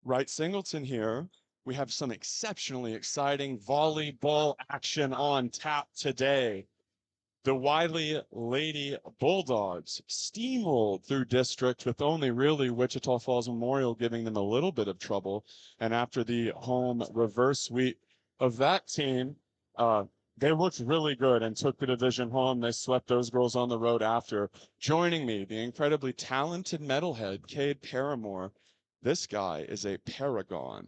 Right Singleton here. We have some exceptionally exciting volleyball action on tap today. The Wylie Lady Bulldogs steamrolled through district with only really Wichita Falls Memorial giving them a little bit of trouble. And after the home reverse sweep of that team, uh, they looked really good and took the division home. They swept those girls on the road after. Joining me, the incredibly talented metalhead, Cade Paramore. This guy is a paragon.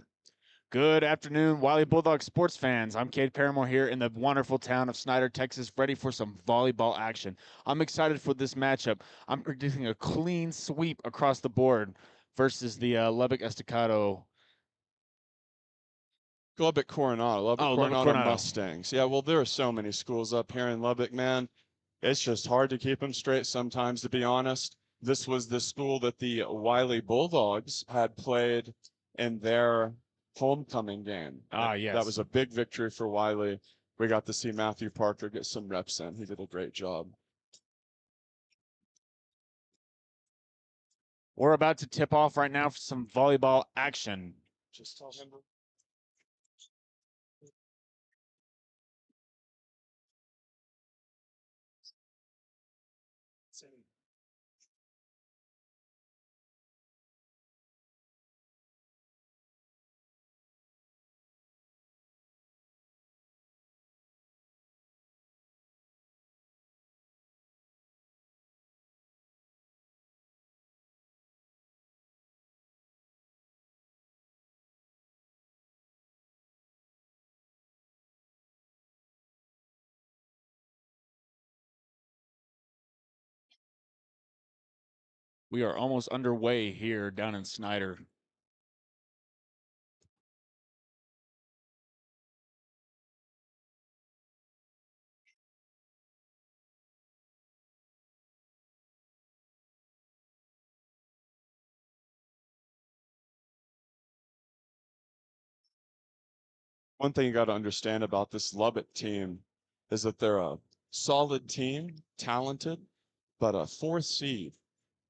Good afternoon, Wylie Bulldog sports fans. I'm Cade Paramore here in the wonderful town of Snyder, Texas, ready for some volleyball action. I'm excited for this matchup. I'm predicting a clean sweep across the board versus the Lubbock Estacado. Lubbock Coronado, Lubbock Lubbock Coronado Coronado. Mustangs. Yeah, well, there are so many schools up here in Lubbock, man. It's just hard to keep them straight sometimes, to be honest. This was the school that the Wylie Bulldogs had played in their homecoming game. Yes. That was a big victory for Wylie. We got to see Matthew Parker get some reps in. He did a great job. We're about to tip off right now for some volleyball action. Just tell him. We are almost underway here down in Snyder. One thing you got to understand about this Lubbock team is that they're a solid team, talented, but a fourth seed.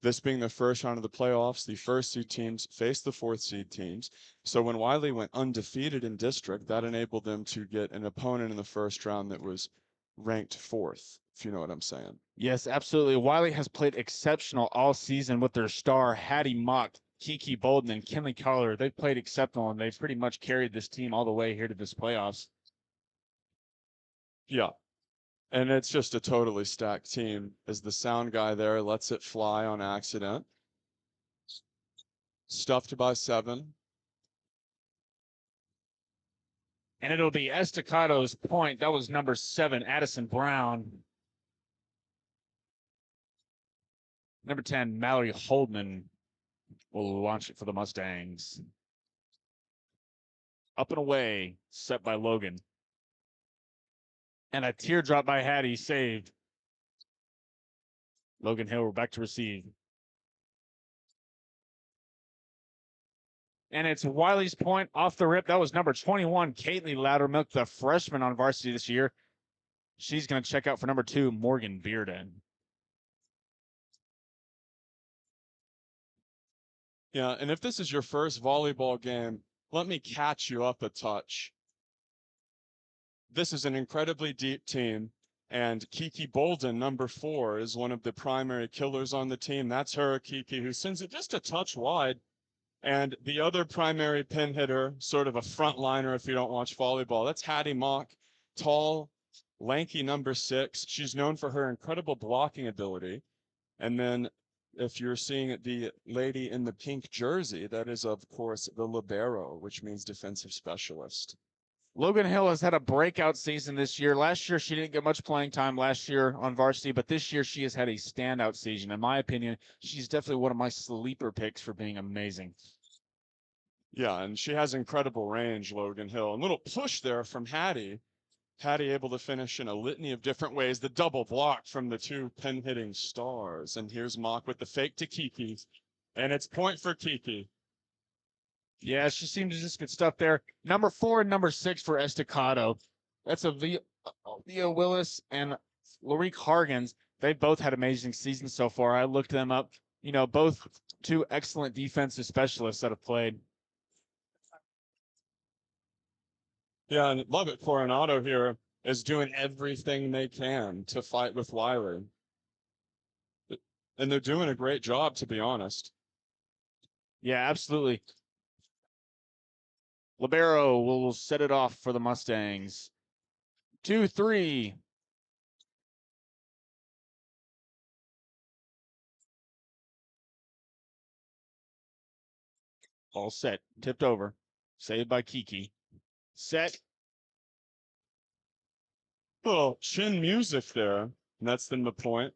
This being the first round of the playoffs, the first seed teams face the fourth seed teams. So when Wylie went undefeated in district, that enabled them to get an opponent in the first round that was ranked fourth, if you know what I'm saying. Yes, absolutely. Wylie has played exceptional all season with their star, Hattie Mock, Kiki Bolden, and Kinley Collar. They've played exceptional, and they've pretty much carried this team all the way here to this playoffs. Yeah. And it's just a totally stacked team as the sound guy there lets it fly on accident. Stuffed by 7. And it'll be Estacado's point. That was number 7, Addison Brown. Number 10, Mallory Holdman will launch it for the Mustangs. Up and away, set by Logan. And a teardrop by Hattie saved. Logan Hill, we're back to receive. And it's Wylie's point off the rip. That was number 21, Caitlin Loudermilk, the freshman on varsity this year. She's going to check out for number 2, Morgan Bearden. Yeah, and if this is your first volleyball game, let me catch you up a touch. This is an incredibly deep team, and Kiki Bolden, number 4, is one of the primary killers on the team. That's her, Kiki, who sends it just a touch wide. And the other primary pin hitter, sort of a frontliner if you don't watch volleyball, that's Hattie Mock, tall, lanky number 6. She's known for her incredible blocking ability. And then if you're seeing the lady in the pink jersey, that is, of course, the libero, which means defensive specialist. Logan Hill has had a breakout season this year. Last year, she didn't get much playing time last year on varsity, but this year she has had a standout season. In my opinion, she's definitely one of my sleeper picks for being amazing. Yeah, and she has incredible range, Logan Hill. A little push there from Hattie. Hattie able to finish in a litany of different ways. The double block from the 2 pin hitting stars. And here's Mock with the fake to Kiki. And it's point for Kiki. Yeah, she seemed to just get stuff there. Number 4 and number 6 for Estacado. That's a Leah Willis and Lorique Hargens. They both had amazing seasons so far. I looked them up. You know, both 2 excellent defensive specialists that have played. Yeah, and Lubbock Coronado here is doing everything they can to fight with Wylie. And they're doing a great job, to be honest. Yeah, absolutely. Libero will set it off for the Mustangs. 2-3. All set. Tipped over. Saved by Kiki. Set. Well, chin music there. And that's been the point.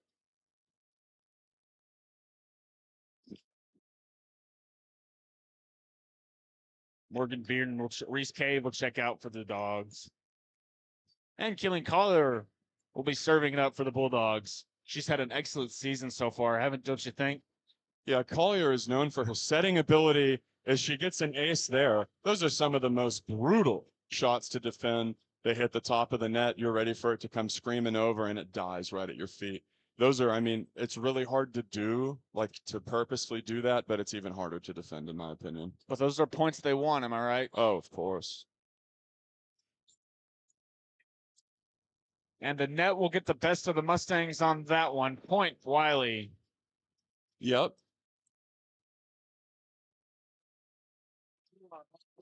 Morgan Bearden will Reese Cave will check out for the Dogs. And Keelan Collier will be serving it up for the Bulldogs. She's had an excellent season so far, don't you think? Yeah, Collier is known for her setting ability. As she gets an ace there, those are some of the most brutal shots to defend. They hit the top of the net. You're ready for it to come screaming over, and it dies right at your feet. Those are, I mean, it's really hard to do, like to purposefully do that, but it's even harder to defend, in my opinion. But those are points they want, am I right? Oh, of course. And the net will get the best of the Mustangs on that one. Point, Wylie. Yep.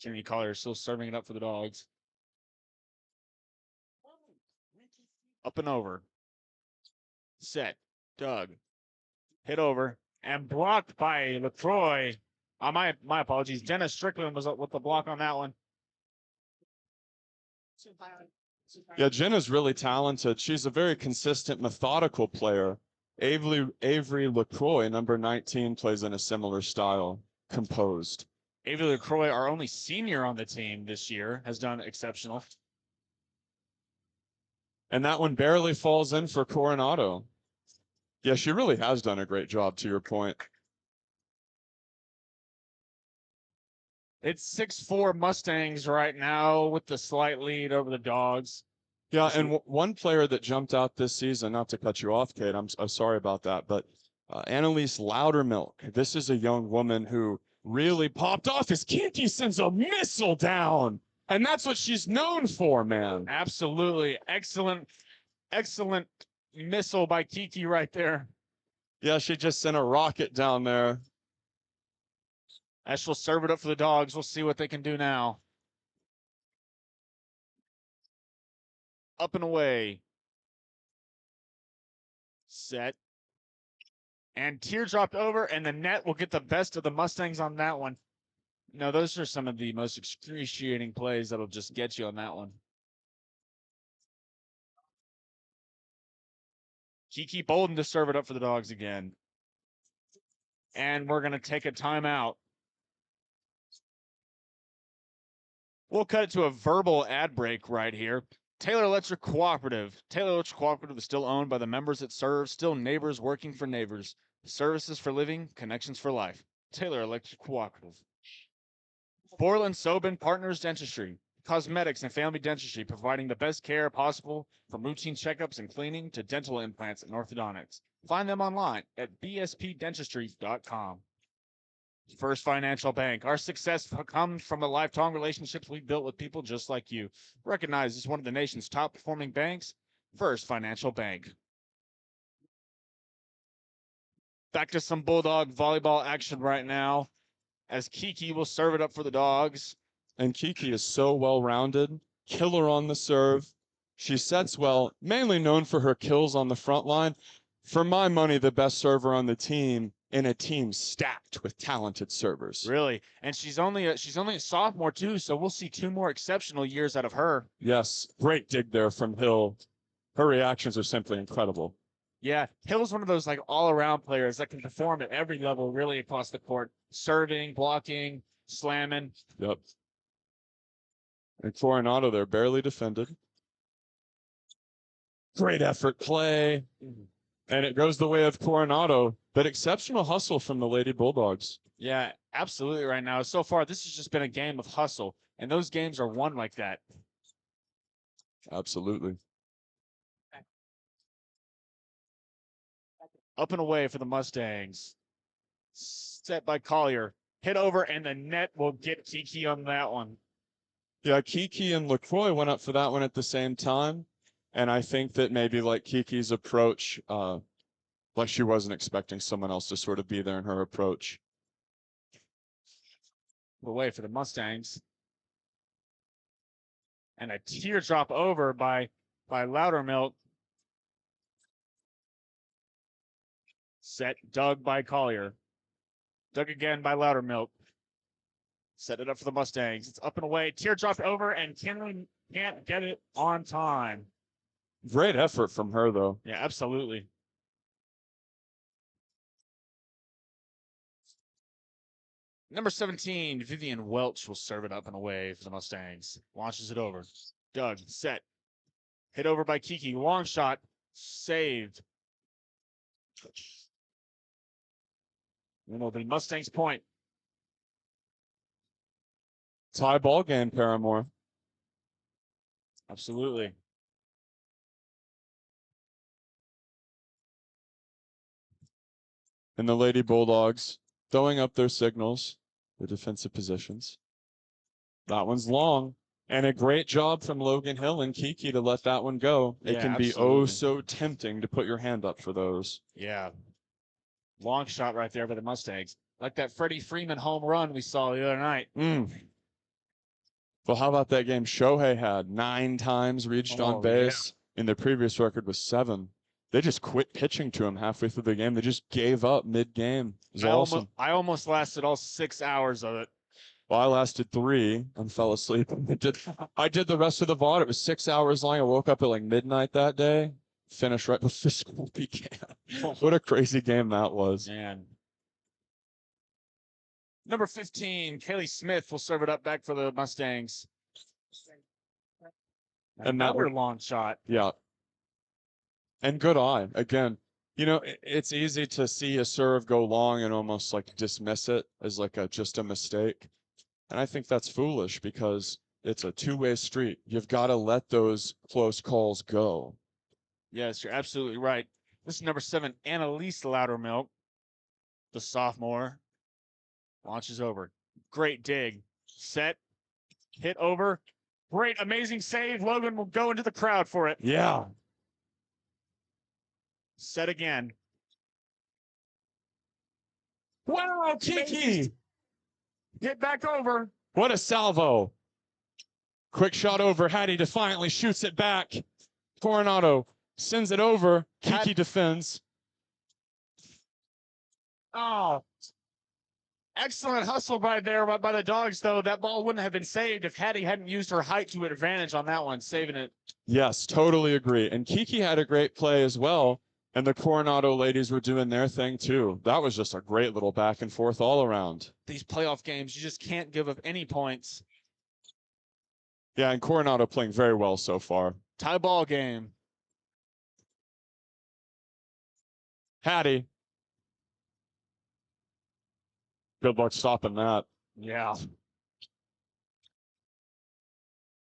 Jimmy Collier still serving it up for the Dogs. Up and over. Set. Doug. Hit over. And blocked by LaCroix. My apologies. Jenna Strickland was up with the block on that one. Yeah, Jenna's really talented. She's a very consistent, methodical player. Avery LaCroix, number 19, plays in a similar style, composed. Avery LaCroix, our only senior on the team this year, has done exceptional. And that one barely falls in for Coronado. Yeah, she really has done a great job, to your point. It's 6-4 Mustangs right now with the slight lead over the Dogs. Yeah, and one player that jumped out this season, not to cut you off, Kate, I'm sorry about that, but Annalise Loudermilk. This is a young woman who really popped off as Kiki sends a missile down. And that's what she's known for, man. Absolutely. Excellent missile by Kiki right there. Yeah, she just sent a rocket down there. As she'll serve it up for the Dogs. We'll see what they can do now. Up and away. Set. And teardropped over, and the net will get the best of the Mustangs on that one. No, those are some of the most excruciating plays that'll just get you on that one. Kiki Bolden to serve it up for the Dogs again. And we're going to take a timeout. We'll cut it to a verbal ad break right here. Taylor Electric Cooperative. Taylor Electric Cooperative is still owned by the members it serves, still neighbors working for neighbors. Services for living, connections for life. Taylor Electric Cooperative. Borland Sobin Partners Dentistry. Cosmetics and family dentistry, providing the best care possible from routine checkups and cleaning to dental implants and orthodontics. Find them online at bspdentistry.com. First Financial Bank. Our success comes from the lifetime relationships we've built with people just like you. Recognized as one of the nation's top performing banks, First Financial Bank. Back to some Bulldog volleyball action right now, as Kiki will serve it up for the Dogs. And Kiki is so well-rounded, killer on the serve. She sets well, mainly known for her kills on the front line. For my money, the best server on the team, in a team stacked with talented servers. Really, and she's only a sophomore too, so we'll see 2 more exceptional years out of her. Yes, great dig there from Hill. Her reactions are simply incredible. Yeah, Hill's one of those like all-around players that can perform at every level, really across the court, serving, blocking, slamming. Yep. And Coronado there barely defended. Great effort play. And it goes the way of Coronado, but exceptional hustle from the Lady Bulldogs. Yeah, absolutely right now. So far, this has just been a game of hustle, and those games are won like that. Absolutely. Up and away for the Mustangs. Set by Collier. Hit over, and the net will get Kiki on that one. Yeah, Kiki and LaCroix went up for that one at the same time. And I think that maybe like Kiki's approach, like she wasn't expecting someone else to sort of be there in her approach. Away for the Mustangs. And a teardrop over by Loudermilk. Set dug by Collier. Dug again by Loudermilk. Set it up for the Mustangs. It's up and away. Teardrop over, and Kinley can't get it on time. Great effort from her, though. Yeah, absolutely. Number 17, Vivian Welch will serve it up and away for the Mustangs. Launches it over. Dug, set. Hit over by Kiki. Long shot. Saved. The Mustangs point. Tie ball game, Paramore. Absolutely. And the Lady Bulldogs throwing up their signals, their defensive positions. That one's long. And a great job from Logan Hill and Kiki to let that one go. It can be oh so tempting to put your hand up for those. Yeah. Long shot right there by the Mustangs. Like that Freddie Freeman home run we saw the other night. Well, how about that game Shohei had 9 times reached on base? Yeah. And their previous record was 7. They just quit pitching to him halfway through the game. They just gave up mid-game. It was awesome. I almost lasted all 6 hours of it. Well, I lasted 3 and fell asleep. I did the rest of the VOD. It was 6 hours long. I woke up at like midnight that day. Finished right before school began. What a crazy game that was. Man. Number 15, Kaylee Smith will serve it up back for the Mustangs. Another long shot. Yeah. And good eye. Again, you know, it's easy to see a serve go long and almost like dismiss it as like just a mistake. And I think that's foolish because it's a two-way street. You've got to let those close calls go. Yes, you're absolutely right. This is number 7, Annalise Loudermilk, the sophomore. Launches over. Great dig. Set. Hit over. Great, amazing save. Logan will go into the crowd for it. Yeah. Set again. Wow, Kiki. Get back over. What a salvo. Quick shot over. Hattie defiantly shoots it back. Coronado sends it over. Kiki defends. Oh. Excellent hustle by the Dogs, though. That ball wouldn't have been saved if Hattie hadn't used her height to her advantage on that one, saving it. Yes, totally agree. And Kiki had a great play as well. And the Coronado ladies were doing their thing, too. That was just a great little back and forth all around. These playoff games, you just can't give up any points. Yeah, and Coronado playing very well so far. Tie ball game. Hattie. Good luck stopping that. Yeah.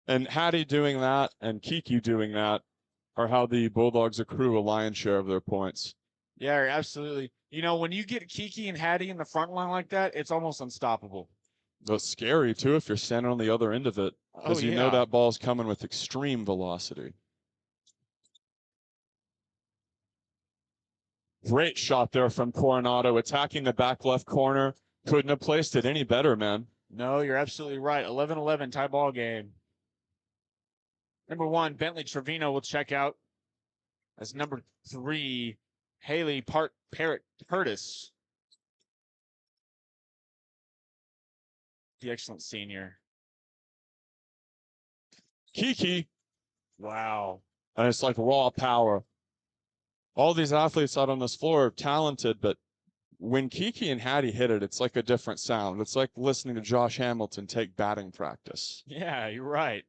And Hattie doing that and Kiki doing that are how the Bulldogs accrue a lion's share of their points. Yeah, absolutely. You know, when you get Kiki and Hattie in the front line like that, it's almost unstoppable. That's scary, too, if you're standing on the other end of it. Because you know that ball's coming with extreme velocity. Great shot there from Coronado, attacking the back left corner. Couldn't have placed it any better, man. No, you're absolutely right. 11-11 tie ball game. Number 1, Bentley Trevino will check out as number 3, Haley Parrott Curtis. The excellent senior. Kiki. Wow. And it's like raw power. All these athletes out on this floor are talented, but when Kiki and Hattie hit it, it's like a different sound. It's like listening to Josh Hamilton take batting practice. Yeah, you're right.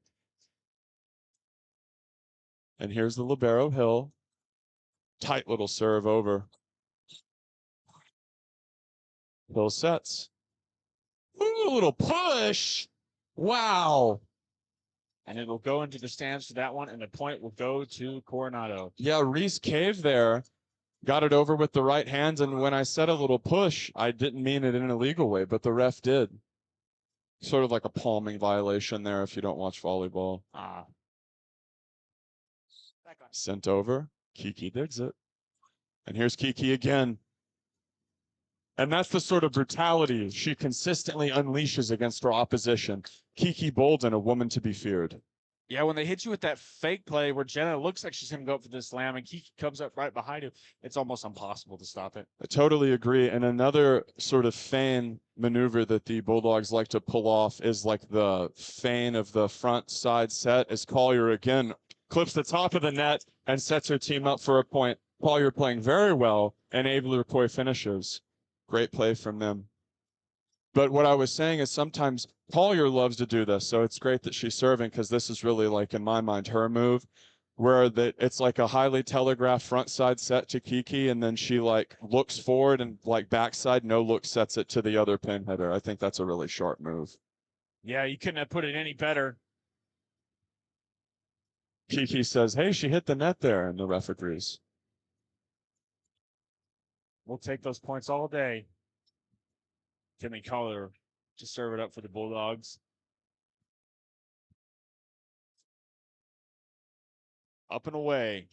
And here's the libero Hill. Tight little serve over. Hill sets. Ooh, a little push. Wow. And it will go into the stands for that one, and the point will go to Coronado. Yeah, Reese Cave there. Got it over with the right hands, and when I said a little push, I didn't mean it in an illegal way, but the ref did. Sort of like a palming violation there if you don't watch volleyball. Back on. Sent over. Kiki digs it. And here's Kiki again. And that's the sort of brutality she consistently unleashes against her opposition. Kiki Bolden, a woman to be feared. Yeah, when they hit you with that fake play where Jenna looks like she's going to go up for the slam and Kiki comes up right behind you, it's almost impossible to stop it. I totally agree. And another sort of feign maneuver that the Bulldogs like to pull off is like the feign of the front side set as Collier again clips the top of the net and sets her team up for a point. Collier playing very well and able to McCoy finishes. Great play from them. But what I was saying is sometimes Collier loves to do this, so it's great that she's serving because this is really like, in my mind, her move, where it's like a highly telegraphed front side set to Kiki, and then she like looks forward and like backside, no look sets it to the other pin header. I think that's a really sharp move. Yeah, you couldn't have put it any better. Kiki says, hey, she hit the net there, and the ref agrees. We'll take those points all day. Timmy Collier to serve it up for the Bulldogs. Up and away.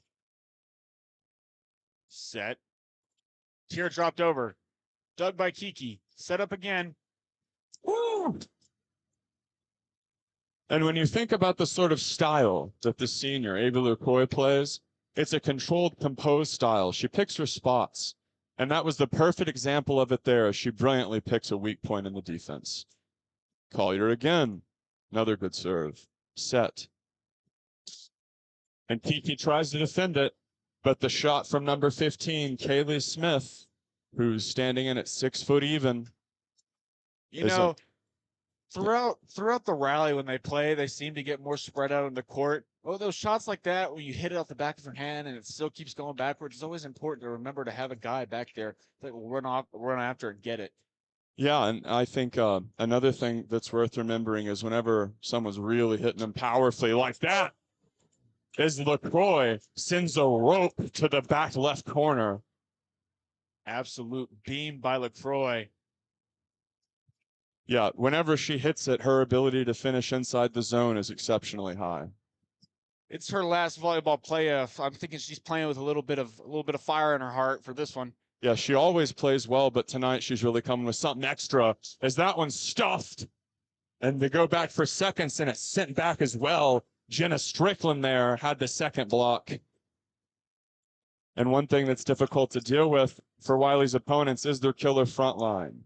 Set. Tier dropped over. Dug by Kiki. Set up again. Woo! And when you think about the sort of style that the senior, Ava Lukoy, plays, it's a controlled, composed style. She picks her spots. And that was the perfect example of it there. She brilliantly picks a weak point in the defense. Collier again. Another good serve. Set. And Kiki tries to defend it, but the shot from number 15, Kaylee Smith, who's standing in at 6 foot even. You know, throughout the rally when they play, they seem to get more spread out on the court. Oh, those shots like that, when you hit it off the back of her hand and it still keeps going backwards, it's always important to remember to have a guy back there that will run after and get it. Yeah, and I think another thing that's worth remembering is whenever someone's really hitting them powerfully like that, is LaCroix sends a rope to the back left corner. Absolute beam by LaCroix. Yeah, whenever she hits it, her ability to finish inside the zone is exceptionally high. It's her last volleyball playoff. I'm thinking she's playing with a little bit of fire in her heart for this one. Yeah, she always plays well, but tonight she's really coming with something extra. As that one's stuffed, and they go back for seconds, and it's sent back as well. Jenna Strickland there had the second block. And one thing that's difficult to deal with for Wylie's opponents is their killer front line.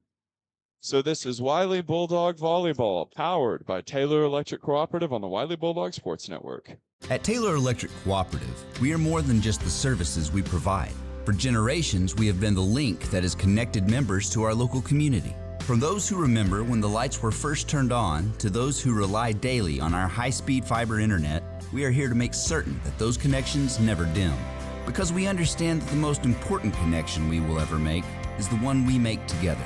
So this is Wylie Bulldog Volleyball, powered by Taylor Electric Cooperative on the Wylie Bulldog Sports Network. At Taylor Electric Cooperative, we are more than just the services we provide. For generations, we have been the link that has connected members to our local community. From those who remember when the lights were first turned on to those who rely daily on our high-speed fiber internet, we are here to make certain that those connections never dim. Because we understand that the most important connection we will ever make is the one we make together.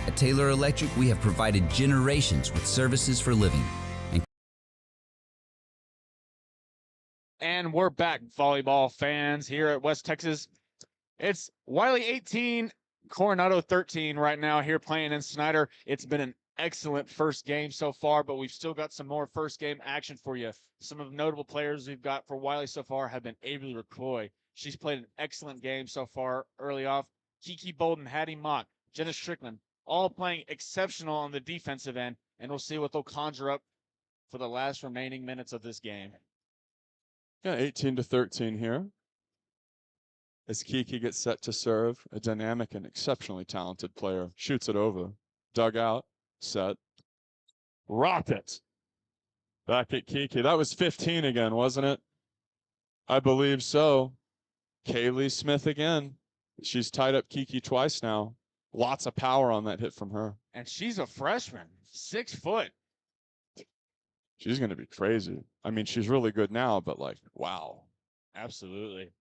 At Taylor Electric, we have provided generations with services for living. And we're back, volleyball fans, here at West Texas. It's Wylie 18, Coronado 13 right now here playing in Snyder. It's been an excellent first game so far, but we've still got some more first game action for you. Some of the notable players we've got for Wylie so far have been Abilene Wylie. She's played an excellent game so far early off. Kiki Bolden, Hattie Mock, Jenna Strickland, all playing exceptional on the defensive end, and we'll see what they'll conjure up for the last remaining minutes of this game. Yeah, 18-13 here. As Kiki gets set to serve, a dynamic and exceptionally talented player shoots it over. Dug out, set, rocket. Back at Kiki. That was 15 again, wasn't it? I believe so. Kaylee Smith again. She's tied up Kiki twice now. Lots of power on that hit from her. And she's a freshman, 6 foot. She's going to be crazy. I mean, she's really good now, but like, wow. Absolutely.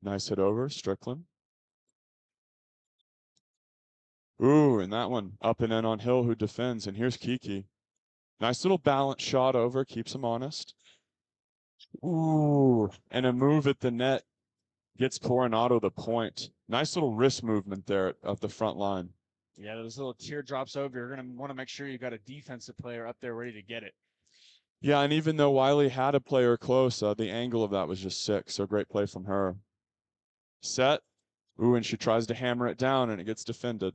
Nice hit over, Strickland. Ooh, and that one up and in on Hill, who defends. And here's Kiki. Nice little balance shot over, keeps him honest. Ooh, and a move at the net gets Coronado the point. Nice little wrist movement there at the front line. Yeah, those little teardrops over. You're going to want to make sure you got a defensive player up there ready to get it. Yeah, and even though Wylie had a player close, the angle of that was just sick. So great play from her. Set. Ooh, and she tries to hammer it down, and it gets defended.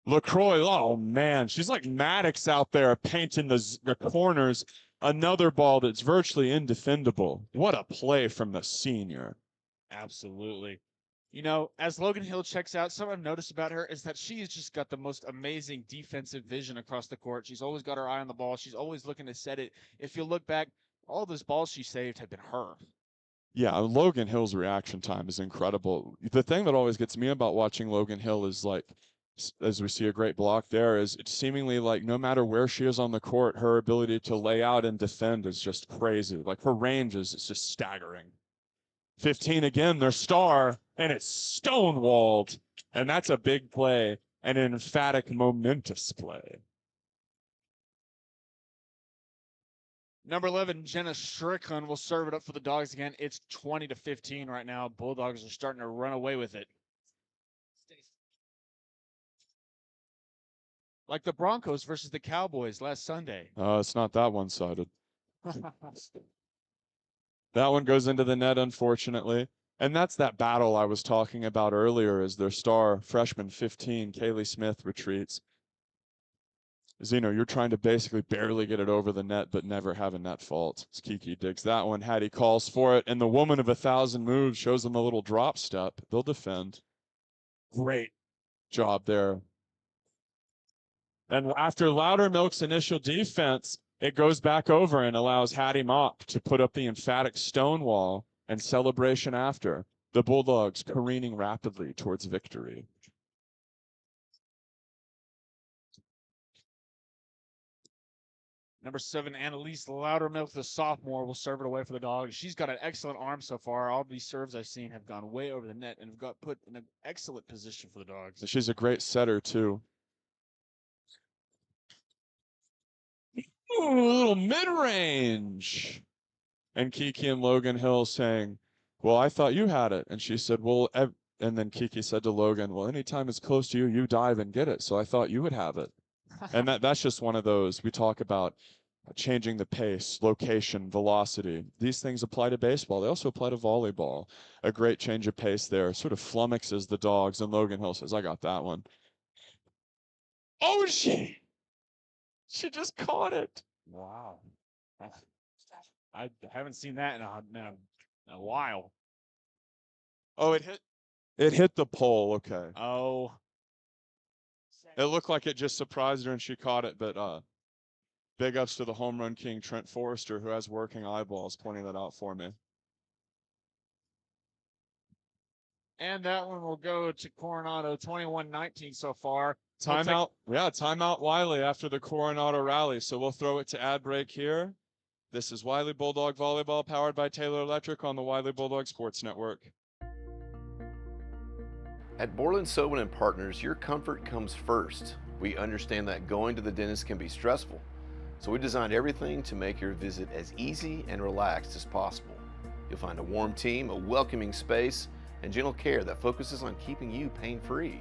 LaCroix, oh man, she's like Maddox out there painting the corners. Another ball that's virtually indefendable. What a play from the senior. Absolutely. You know, as Logan Hill checks out, something I've noticed about her is that she's just got the most amazing defensive vision across the court. She's always got her eye on the ball. She's always looking to set it. If you look back, all those balls she saved have been her. Yeah, Logan Hill's reaction time is incredible. The thing that always gets me about watching Logan Hill is like, as we see a great block there, is it's seemingly like no matter where she is on the court, her ability to lay out and defend is just crazy. Like her range is just staggering. 15 again, their star, and it's stonewalled. And that's a big play and an emphatic, momentous play. Number 11, Jenna Strickland will serve it up for the Dogs again. It's 20-15 right now. Bulldogs are starting to run away with it. Like the Broncos versus the Cowboys last Sunday. It's not that one-sided. That one goes into the net, unfortunately. And that's that battle I was talking about earlier as their star freshman 15, Kaylee Smith, retreats. Zeno, you're trying to basically barely get it over the net, but never have a net fault. As Kiki digs that one. Hattie calls for it, and the woman of 1,000 moves shows them a little drop step. They'll defend. Great job there. And after Loudermilk's initial defense, it goes back over and allows Hattie Mock to put up the emphatic stonewall and celebration after. The Bulldogs careening rapidly towards victory. Number 7, Annalise Loudermilk, the sophomore, will serve it away for the Dogs. She's got an excellent arm so far. All these serves I've seen have gone way over the net and have got put in an excellent position for the Dogs. She's a great setter, too. Ooh, a little mid-range. And Kiki and Logan Hill saying, well, I thought you had it. And she said, well, and then Kiki said to Logan, well, anytime it's close to you, you dive and get it. So I thought you would have it. And that's just one of those. We talk about changing the pace, location, velocity. These things apply to baseball. They also apply to volleyball. A great change of pace there. Sort of flummoxes the Dogs. And Logan Hill says, I got that one. Oh, she just caught it. Wow. I haven't seen that in a while. Oh, it hit the pole. Okay. Oh. It looked like it just surprised her and she caught it, but big ups to the home run king, Trent Forrester, who has working eyeballs, pointing that out for me. And that one will go to Coronado, 21-19 so far. Timeout. Yeah, timeout Wylie after the Coronado rally. So we'll throw it to ad break here. This is Wylie Bulldog Volleyball, powered by Taylor Electric on the Wylie Bulldog Sports Network. At Borland Sobin & Partners, your comfort comes first. We understand that going to the dentist can be stressful, so we designed everything to make your visit as easy and relaxed as possible. You'll find a warm team, a welcoming space, and gentle care that focuses on keeping you pain-free.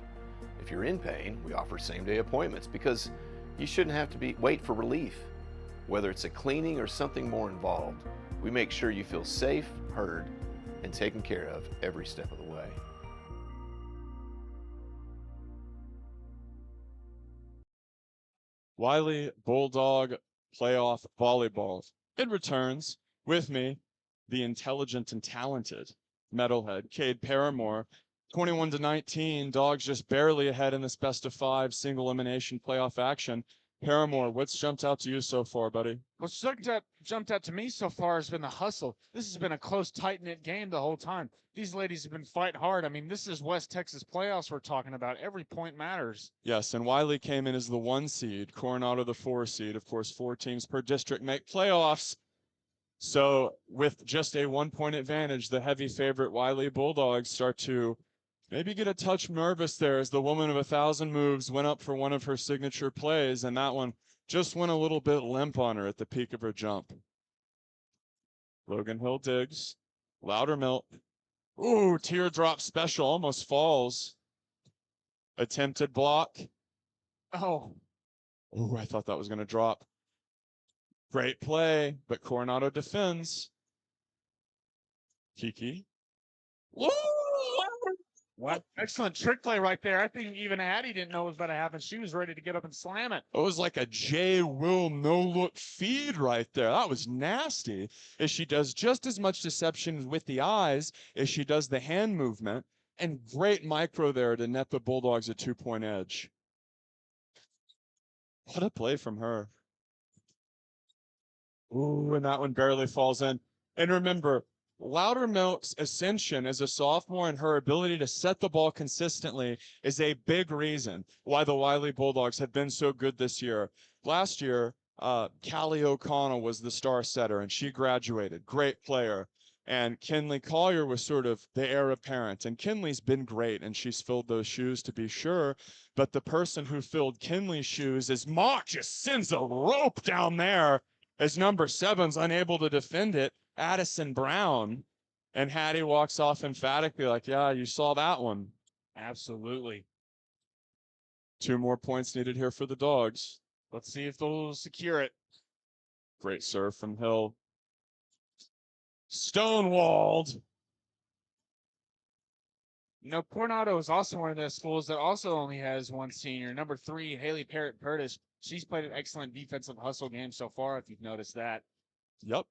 If you're in pain, we offer same-day appointments because you shouldn't have to wait for relief. Whether it's a cleaning or something more involved, we make sure you feel safe, heard, and taken care of every step of the way. Wylie Bulldog Playoff Volleyball. It returns with me, the intelligent and talented metalhead, Cade Paramore. 21-19, Dogs just barely ahead in this best of 5 single elimination playoff action. Paramore, what's jumped out to you so far, buddy? What's jumped out to me so far has been the hustle. This has been a close, tight-knit game the whole time. These ladies have been fighting hard. I mean, this is West Texas playoffs we're talking about. Every point matters. Yes, and Wylie came in as the 1 seed, Coronado the 4 seed. Of course, 4 teams per district make playoffs. So with just a 1-point advantage, the heavy favorite Wylie Bulldogs start to maybe get a touch nervous there as the woman of 1,000 moves went up for one of her signature plays, and that one just went a little bit limp on her at the peak of her jump. Logan Hill digs. Loudermilk. Ooh, teardrop special, almost falls. Attempted block. Oh, Oh, I thought that was going to drop. Great play, but Coronado defends. Kiki. Woo! what excellent trick play right there. I think even Addie didn't know what was going to happen. She was ready to get up and slam it. It was like a J. Will no-look feed right there. That was nasty. As she does just as much deception with the eyes as she does the hand movement. And great micro there to net the Bulldogs a 2-point edge. What a play from her. Ooh, and that one barely falls in. And remember, Loudermilk's ascension as a sophomore and her ability to set the ball consistently is a big reason why the Wylie Bulldogs have been so good this year. Last year, Callie O'Connell was the star setter, and she graduated. Great player. And Kinley Collier was sort of the heir apparent. And Kinley's been great, and she's filled those shoes to be sure. But the person who filled Kinley's shoes is Mock just sends a rope down there as number 7's unable to defend it. Addison Brown. And Hattie walks off emphatically like, yeah, you saw that one. Absolutely. 2 more points needed here for the Dogs. Let's see if they'll secure it. Great serve from Hill. Stonewalled. You know, Coronado is also one of those schools that also only has one senior. Number 3, Haley Parrott-Purtis. She's played an excellent defensive hustle game so far, if you've noticed that. Yep.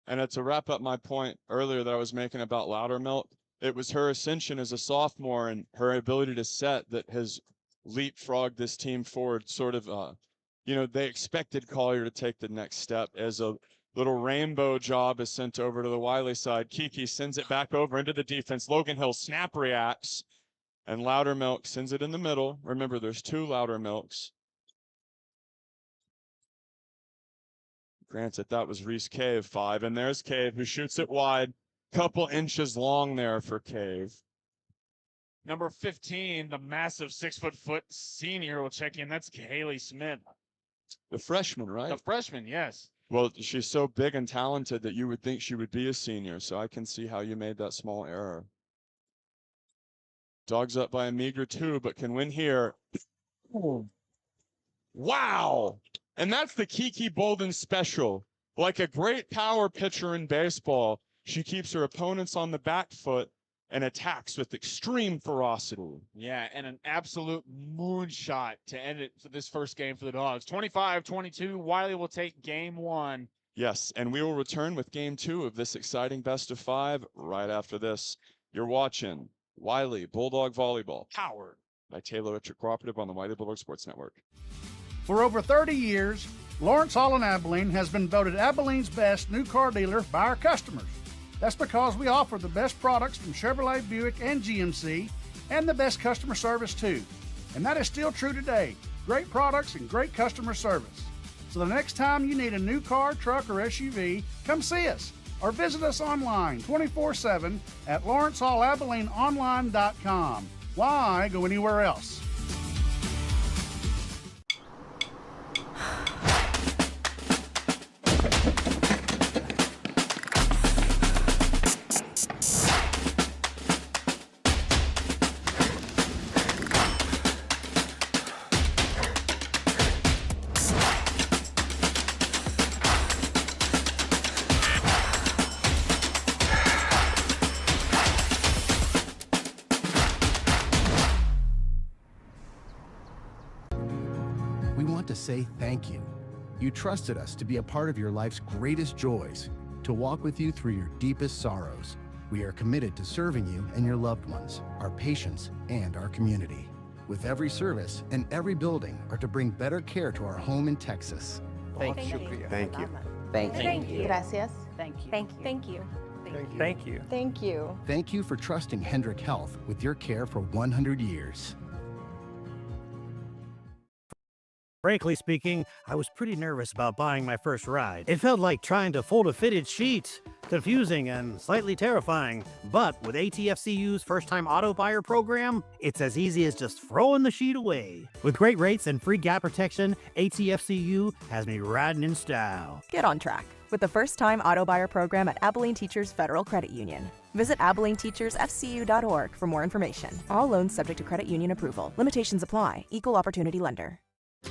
And to wrap up my point earlier that I was making about Loudermilk, it was her ascension as a sophomore and her ability to set that has leapfrogged this team forward. Sort of, they expected Collier to take the next step as a little rainbow job is sent over to the Wylie side. Kiki sends it back over into the defense. Logan Hill snap reacts, and Loudermilk sends it in the middle. Remember, there's 2 Loudermilks. Granted, that was Reese Cave 5, and there's Cave who shoots it wide. Couple inches long there for Cave. Number 15, the massive 6-foot senior will check in. That's Haley Smith. The freshman, right? The freshman, yes. Well, she's so big and talented that you would think she would be a senior, so I can see how you made that small error. Dogs up by a meager 2, but can win here. Wow! And that's the Kiki Bolden special. Like a great power pitcher in baseball, she keeps her opponents on the back foot and attacks with extreme ferocity. Yeah, and an absolute moonshot to end it for this first game for the Dogs. 25-22, Wylie will take game 1. Yes, and we will return with game 2 of this exciting best of 5 right after this. You're watching Wylie Bulldog Volleyball, powered by Taylor Electric Cooperative on the Wylie Bulldog Sports Network. For over 30 years, Lawrence Hall in Abilene has been voted Abilene's best new car dealer by our customers. That's because we offer the best products from Chevrolet, Buick, and GMC, and the best customer service too. And that is still true today. Great products and great customer service. So the next time you need a new car, truck, or SUV, come see us or visit us online 24/7 at LawrenceHallAbileneOnline.com. Why go anywhere else? We want to say thank you. You trusted us to be a part of your life's greatest joys, to walk with you through your deepest sorrows. We are committed to serving you and your loved ones, our patients, and our community. With every service and every building are to bring better care to our home in Texas. Thank you. Thank you. Thank you. Gracias. Thank you. Thank you. Thank you. Thank you. Thank you. Thank you for trusting Hendrick Health with your care for 100 years. Frankly speaking, I was pretty nervous about buying my first ride. It felt like trying to fold a fitted sheet. Confusing and slightly terrifying. But with ATFCU's first-time auto buyer program, it's as easy as just throwing the sheet away. With great rates and free gap protection, ATFCU has me riding in style. Get on track. with the first-time auto buyer program at Abilene Teachers Federal Credit Union. Visit AbileneTeachersFCU.org for more information. All loans subject to credit union approval. Limitations apply. Equal opportunity lender.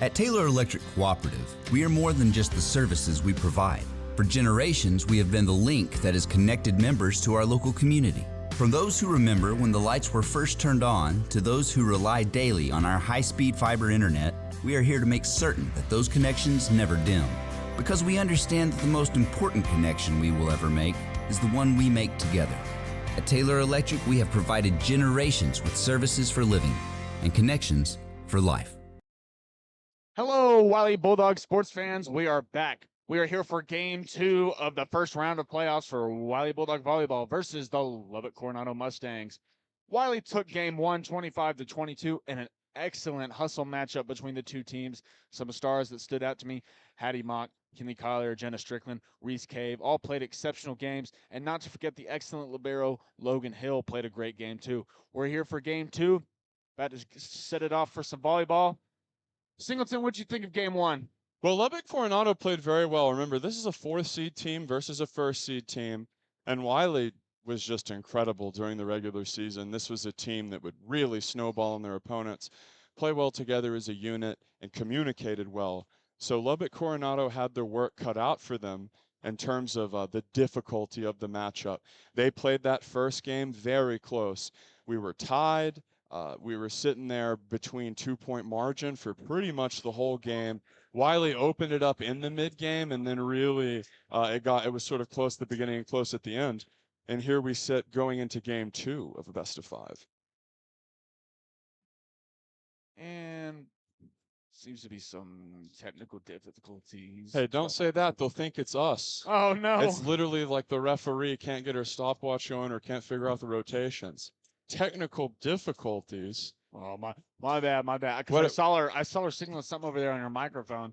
At Taylor Electric Cooperative, we are more than just the services we provide. For generations, we have been the link that has connected members to our local community. From those who remember when the lights were first turned on to those who rely daily on our high-speed fiber internet, we are here to make certain that those connections never dim. Because we understand that the most important connection we will ever make is the one we make together. At Taylor Electric, we have provided generations with services for living and connections for life. Hello, Wylie Bulldog sports fans. We are back. We are here for game 2 of the first round of playoffs for Wylie Bulldog Volleyball versus the Lubbock Coronado Mustangs. Wylie took game 1, 25-22, in an excellent hustle matchup between the two teams. Some stars that stood out to me: Hattie Mock, Kinley Collier, Jenna Strickland, Reese Cave, all played exceptional games. And not to forget the excellent libero, Logan Hill, played a great game too. We're here for game 2. About to set it off for some volleyball. Singleton, what'd you think of game 1? Well, Lubbock Coronado played very well. Remember, this is a 4th seed team versus a 1st seed team, and Wylie was just incredible during the regular season. This was a team that would really snowball on their opponents, play well together as a unit, and communicated well. So Lubbock Coronado had their work cut out for them in terms of the difficulty of the matchup. They played that first game very close. We were tied. We were sitting there between 2-point margin for pretty much the whole game. Wylie opened it up in the mid game, and then really it was sort of close at the beginning and close at the end. And here we sit going into game 2 of a best of 5. And seems to be some technical difficulties. Hey, don't say that. They'll think it's us. Oh no. It's literally like the referee can't get her stopwatch going or can't figure out the rotations. Technical difficulties. Oh, my bad. Because I saw her signaling something over there on her microphone.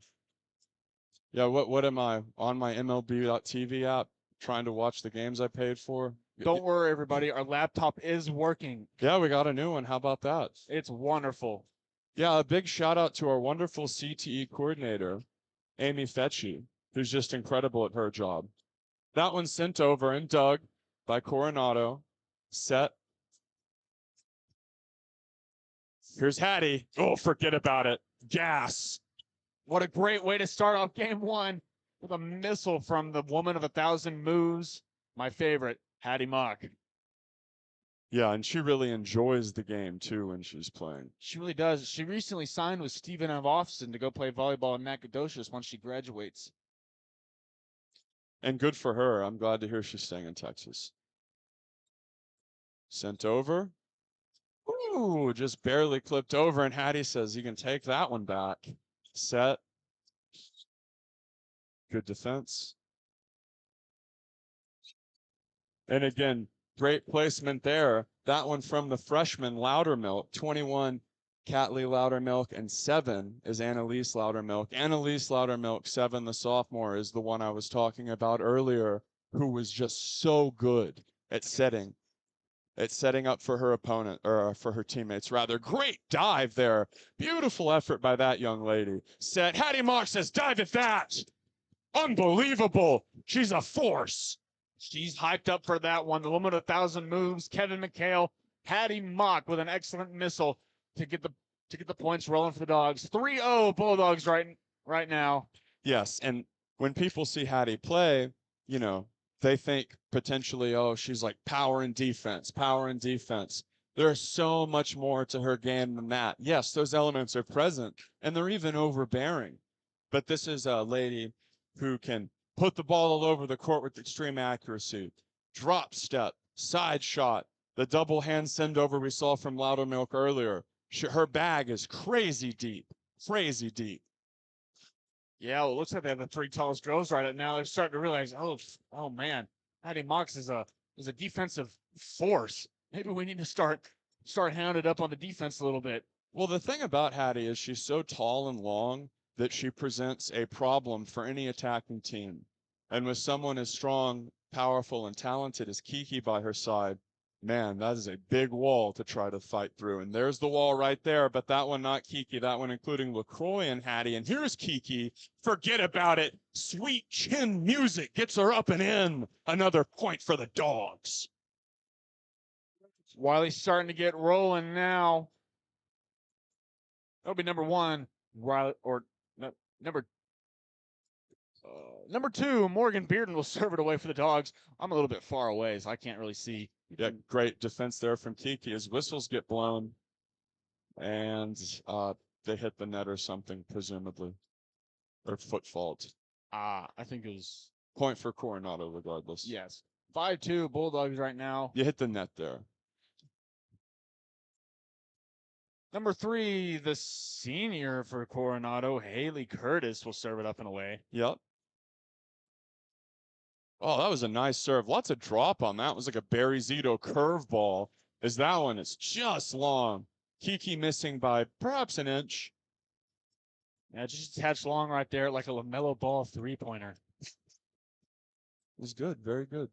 Yeah, what am I on my MLB.TV app trying to watch the games I paid for? Don't worry, everybody. Our laptop is working. Yeah, we got a new one. How about that? It's wonderful. Yeah, a big shout out to our wonderful CTE coordinator, Amy Fetchy, who's just incredible at her job. That one's sent over and dug by Coronado. Set. Here's Hattie. Oh, forget about it. Gas. What a great way to start off game 1 with a missile from the woman of 1,000 moves. My favorite, Hattie Mock. Yeah, and she really enjoys the game too when she's playing. She really does. She recently signed with Stephen F. Austin to go play volleyball in Nacogdoches once she graduates. And good for her. I'm glad to hear she's staying in Texas. Sent over. Ooh, just barely clipped over, and Hattie says you can take that one back. Set. Good defense. And again, great placement there. That one from the freshman, Loudermilk, 21, Catley Loudermilk, and 7 is Annalise Loudermilk. Annalise Loudermilk, 7, the sophomore, is the one I was talking about earlier, who was just so good at setting up for her opponent, or for her teammates, rather. Great dive there. Beautiful effort by that young lady. Set. Hattie Mock says, dive at that. Unbelievable. She's a force. She's hyped up for that one. The woman of 1,000 moves, Kevin McHale, Hattie Mock with an excellent missile to get the points rolling for the Dogs. 3-0 Bulldogs right now. Yes, and when people see Hattie play, you know, they think potentially, oh, she's like power and defense. There's so much more to her game than that. Yes, those elements are present, and they're even overbearing. But this is a lady who can put the ball all over the court with extreme accuracy. Drop step, side shot, the double hand send over we saw from Loudermilk earlier. Her bag is crazy deep. Yeah, well, it looks like they have the 3 tallest girls right now. They're starting to realize, oh man, Hattie Mox is a defensive force. Maybe we need to start hounded up on the defense a little bit. Well, the thing about Hattie is she's so tall and long that she presents a problem for any attacking team. And with someone as strong, powerful, and talented as Kiki by her side, Man, that is a big wall to try to fight through. And there's the wall right there, but that one not Kiki. That one including LaCroix and Hattie. And here's Kiki. Forget about it. Sweet chin music gets her up and in. Another point for the Dogs. Wiley's starting to get rolling now. That'll be number one. Riley, or no, number two, Morgan Bearden will serve it away for the Dogs. I'm a little bit far away, so I can't really see. Yeah, great defense there from Kiki as whistles get blown. And they hit the net or something, presumably. Or foot fault. I think it was. Point for Coronado, regardless. Yes. 5-2 Bulldogs right now. You hit the net there. Number three, the senior for Coronado, Haley Curtis, will serve it up and away. Yep. Oh, that was a nice serve. Lots of drop on that. It was like a Barry Zito curveball. As that one is just long. Kiki missing by perhaps an inch. Yeah, just attached long right there like a LaMelo Ball three-pointer. It was good. Very good.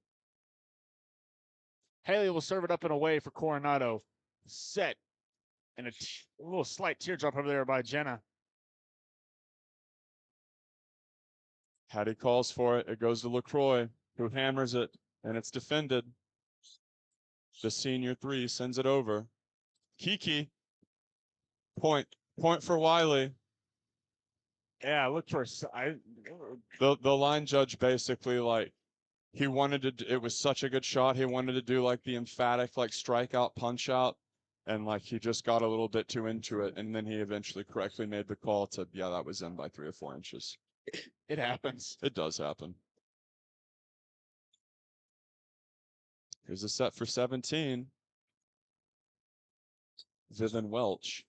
Haley will serve it up and away for Coronado. Set. And a little slight teardrop over there by Jenna. Hattie calls for it. It goes to LaCroix, who hammers it, and it's defended. The senior three sends it over. Kiki. Point for Wylie. Yeah, look for The line judge basically, like, he wanted to, it was such a good shot. He wanted to do like the emphatic, like, strikeout, punch out. And like he just got a little bit too into it. And then he eventually correctly made the call to, yeah, that was in by 3 or 4 inches. It happens. It does happen. Here's a set for 17. Vivian Welch.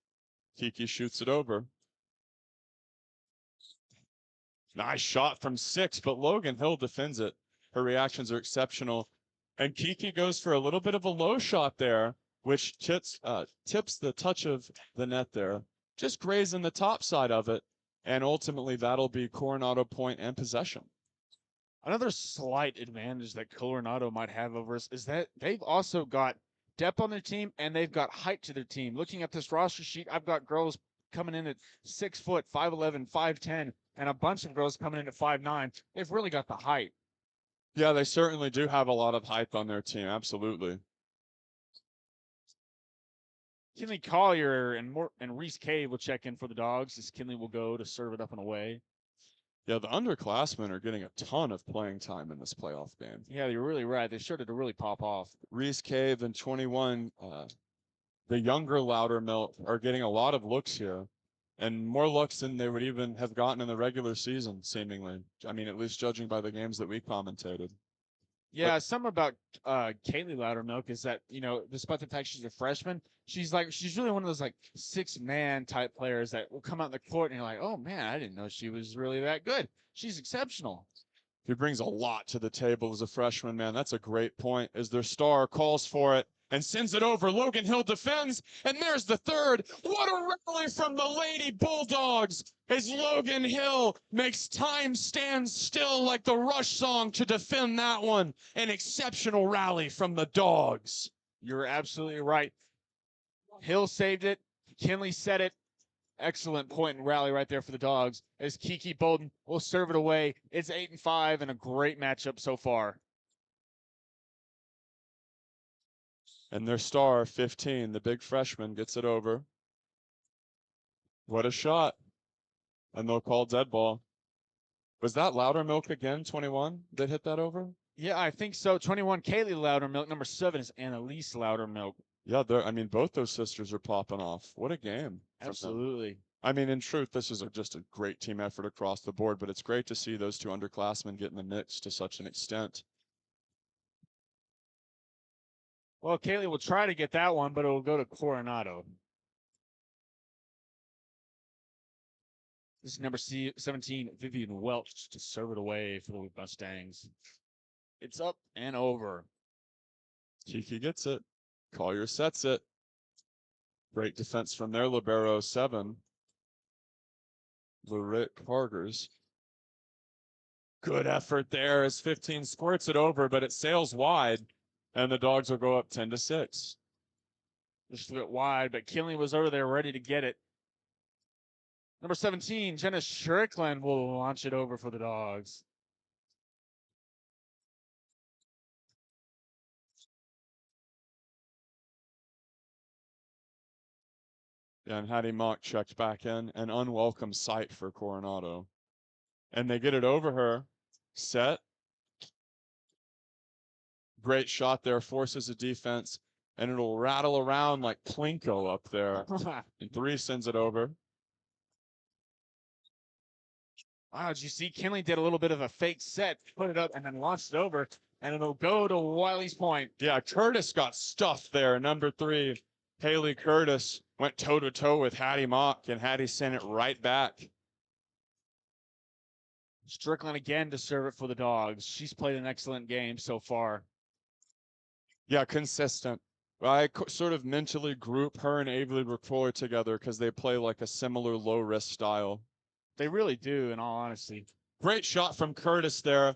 Kiki shoots it over. Nice shot from 6, but Logan Hill defends it. Her reactions are exceptional. And Kiki goes for a little bit of a low shot there, which tips the touch of the net there, just grazing the top side of it. And ultimately, that'll be Coronado point and possession. Another slight advantage that Coronado might have over us is that they've also got depth on their team and they've got height to their team. Looking at this roster sheet, I've got girls coming in at 6 foot, 5'11", 5'10", and a bunch of girls coming in at 5'9". They've really got the height. Yeah, they certainly do have a lot of height on their team. Absolutely. Kinley Collier and Reese Cave will check in for the Dogs as Kinley will go to serve it up and away. Yeah, the underclassmen are getting a ton of playing time in this playoff game. Yeah, you're really right. They started to really pop off. Reese Cave and 21, the younger Loudermilk are getting a lot of looks here. And more looks than they would even have gotten in the regular season, seemingly. I mean, at least judging by the games that we commentated. Yeah, something about Kaylee Loudermilk is that, you know, despite the fact she's a freshman, she's really one of those like 6-man type players that will come out in the court and you're like, oh man, I didn't know she was really that good. She's exceptional. He brings a lot to the table as a freshman, man. That's a great point. As their star calls for it and sends it over. Logan Hill defends, and there's the third. What a rally from the Lady Bulldogs as Logan Hill makes time stand still like the Rush song to defend that one. An exceptional rally from the Dogs. You're absolutely right. Hill saved it. Kinley set it. Excellent point and rally right there for the Dogs as Kiki Bolden will serve it away. It's 8-5 and a great matchup so far. And their star, 15, the big freshman, gets it over. What a shot. And they'll call dead ball. Was that Loudermilk again, 21, that hit that over? Yeah, I think so. 21, Kaylee Loudermilk. Number 7 is Annalise Loudermilk. Yeah, I mean, both those sisters are popping off. What a game. Absolutely. I mean, in truth, this is just a great team effort across the board, but it's great to see those two underclassmen get in the mix to such an extent. Well, Kaylee will try to get that one, but it will go to Coronado. This is number 17, Vivian Welch, to serve it away for the Mustangs. It's up and over. Kiki gets it. Collier sets it. Great defense from their libero, 7. Lorette Pargers. Good effort there as 15 squirts it over, but it sails wide. And the Dogs will go up 10-6. Just a bit wide, but Kinley was over there ready to get it. Number 17, Jenna Strickland will launch it over for the Dogs. Yeah, and Hattie Mock checked back in. An unwelcome sight for Coronado. And they get it over her. Set. Great shot there, forces a defense, and it'll rattle around like Plinko up there. And 3 sends it over. Wow, did you see Kinley did a little bit of a fake set, put it up, and then launched it over, and it'll go to Wiley's point. Yeah, Curtis got stuffed there. Number 3, Haley Curtis went toe-to-toe with Hattie Mock, and Hattie sent it right back. Strickland again to serve it for the Dogs. She's played an excellent game so far. Yeah, consistent. I sort of mentally group her and Abilene Wylie together because they play like a similar low-risk style. They really do, in all honesty. Great shot from Curtis there.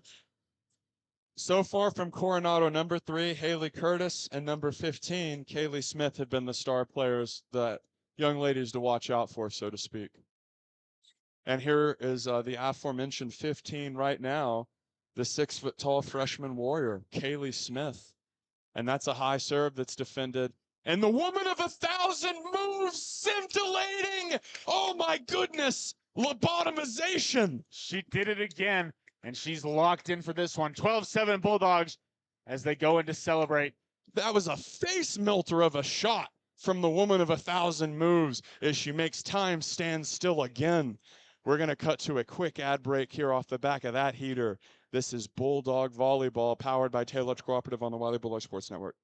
So far from Coronado, number 3, Haley Curtis, and number 15, Kaylee Smith, have been the star players, the young ladies to watch out for, so to speak. And here is the aforementioned 15 right now, the 6-foot-tall freshman warrior, Kaylee Smith. And that's a high serve that's defended. And the woman of 1,000 moves, scintillating. Oh my goodness, lobotomization. She did it again, and she's locked in for this one. 12-7 Bulldogs as they go in to celebrate. That was a face melter of a shot from the woman of 1,000 moves as she makes time stand still again. We're going to cut to a quick ad break here off the back of that heater. This is Bulldog Volleyball, powered by Taylor Cooperative on the Wylie Bulldog Sports Network.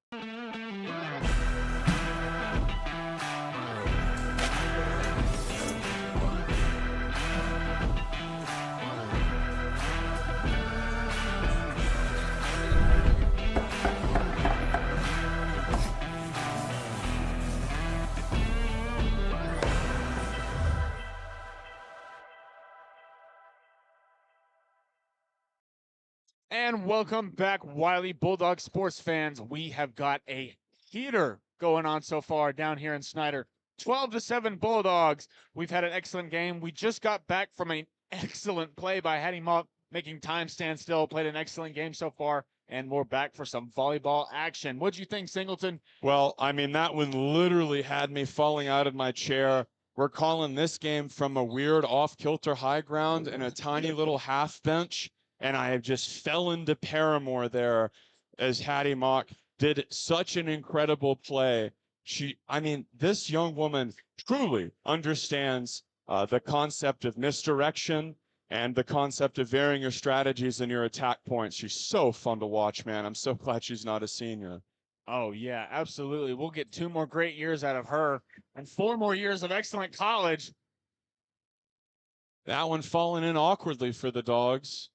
And welcome back, Wylie Bulldog sports fans. We have got a heater going on so far down here in Snyder. 12-7 Bulldogs. We've had an excellent game. We just got back from an excellent play by Hattie Mock, making time stand still. Played an excellent game so far, and we're back for some volleyball action. What'd you think, Singleton? Well, I mean, that one literally had me falling out of my chair. We're calling this game from a weird off-kilter high ground and a tiny little half bench. And I just fell into Paramore there as Hattie Mock did such an incredible play. I mean, this young woman truly understands the concept of misdirection and the concept of varying your strategies and your attack points. She's so fun to watch, man. I'm so glad she's not a senior. Oh, yeah, absolutely. We'll get 2 more great years out of her and 4 more years of excellent college. That one falling in awkwardly for the Dogs.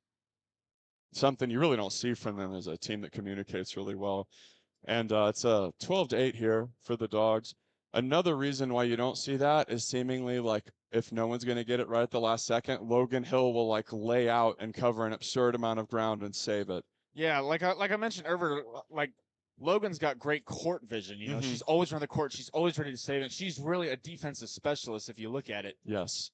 Something you really don't see from them as a team that communicates really well. And it's a 12-8 here for the Dogs. Another reason why you don't see that is seemingly like if no one's going to get it right at the last second, Logan Hill will like lay out and cover an absurd amount of ground and save it. Yeah, like I mentioned earlier, like Logan's got great court vision. You know, she's always around the court. She's always ready to save it. She's really a defensive specialist if you look at it. Yes.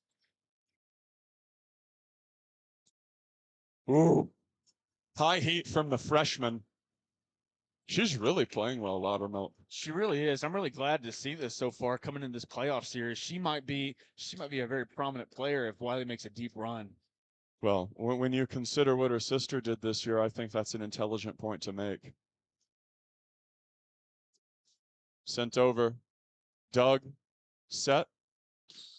Ooh. High heat from the freshman. She's really playing well, Loudermilk. She really is. I'm really glad to see this so far coming in this playoff series. She might be a very prominent player if Wylie makes a deep run. Well, when you consider what her sister did this year, I think that's an intelligent point to make. Sent over. Doug. Set.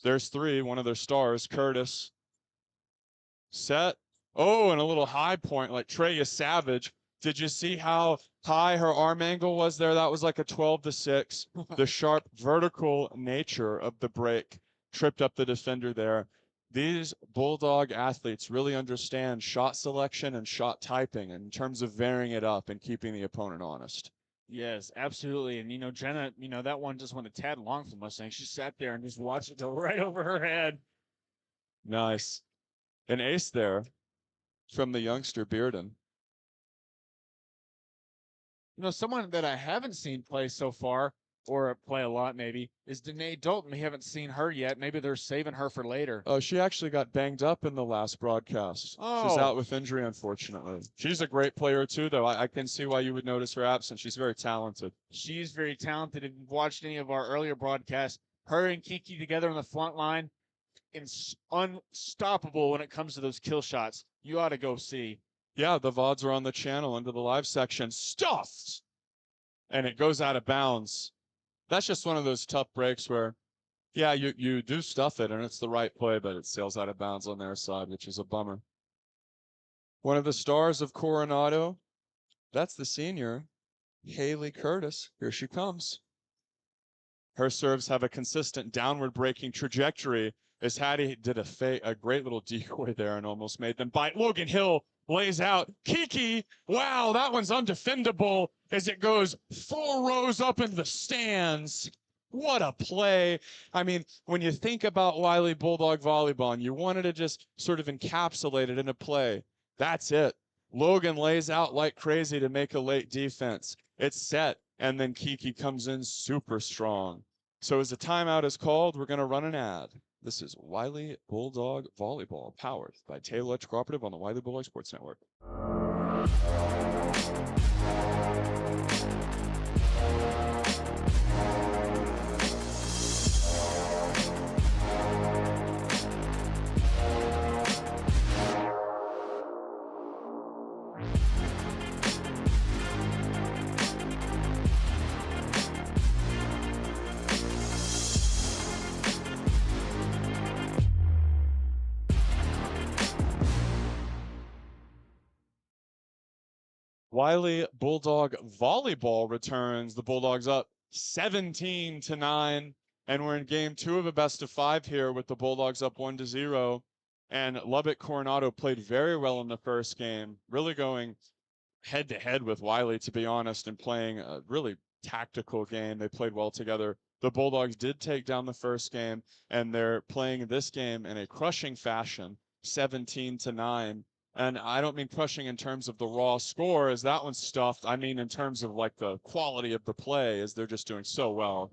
There's 3, one of their stars, Curtis. Set. Oh, and a little high point like Treya Savage. Did you see how high her arm angle was there? That was like a 12-6. The sharp vertical nature of the break tripped up the defender there. These Bulldog athletes really understand shot selection and shot typing in terms of varying it up and keeping the opponent honest. Yes, absolutely. And, Jenna, that one just went a tad long for Mustang. She sat there and just watched it go right over her head. Nice. An ace there from the youngster Bearden. You know, someone that I haven't seen play so far, or play a lot maybe, is Danae Dalton. We haven't seen her yet. Maybe they're saving her for later. Oh, she actually got banged up in the last broadcast. She's Oh. out with injury, unfortunately. She's a great player, too, though. I can see why you would notice her absence. She's very talented. She's very talented. If you've watched any of our earlier broadcasts, her and Kiki together on the front line, unstoppable when it comes to those kill shots. You ought to go see. Yeah, the VODs are on the channel under the live section. Stuffed! And it goes out of bounds. That's just one of those tough breaks where, yeah, you do stuff it and it's the right play, but it sails out of bounds on their side, which is a bummer. One of the stars of Coronado, that's the senior, Haley Curtis. Here she comes. Her serves have a consistent downward breaking trajectory as Hattie did a great little decoy there and almost made them bite. Logan Hill lays out. Kiki, wow, that one's undefendable as it goes 4 rows up in the stands. What a play. I mean, when you think about Wylie Bulldog volleyball and you wanted to just sort of encapsulate it in a play, that's it. Logan lays out like crazy to make a late defense. It's set, and then Kiki comes in super strong. So as the timeout is called, we're going to run an ad. This is Wylie Bulldog Volleyball, powered by Taylor Electric Cooperative on the Wylie Bulldog Sports Network. Wylie Bulldog Volleyball returns. The Bulldogs up 17-9, and we're in game 2 of a best of 5 here with the Bulldogs up 1-0. And Lubbock Coronado played very well in the first game, really going head to head with Wylie, to be honest, and playing a really tactical game. They played well together. The Bulldogs did take down the first game, and they're playing this game in a crushing fashion, 17-9. And I don't mean crushing in terms of the raw score, as that one's stuffed. I mean in terms of like the quality of the play, as they're just doing so well.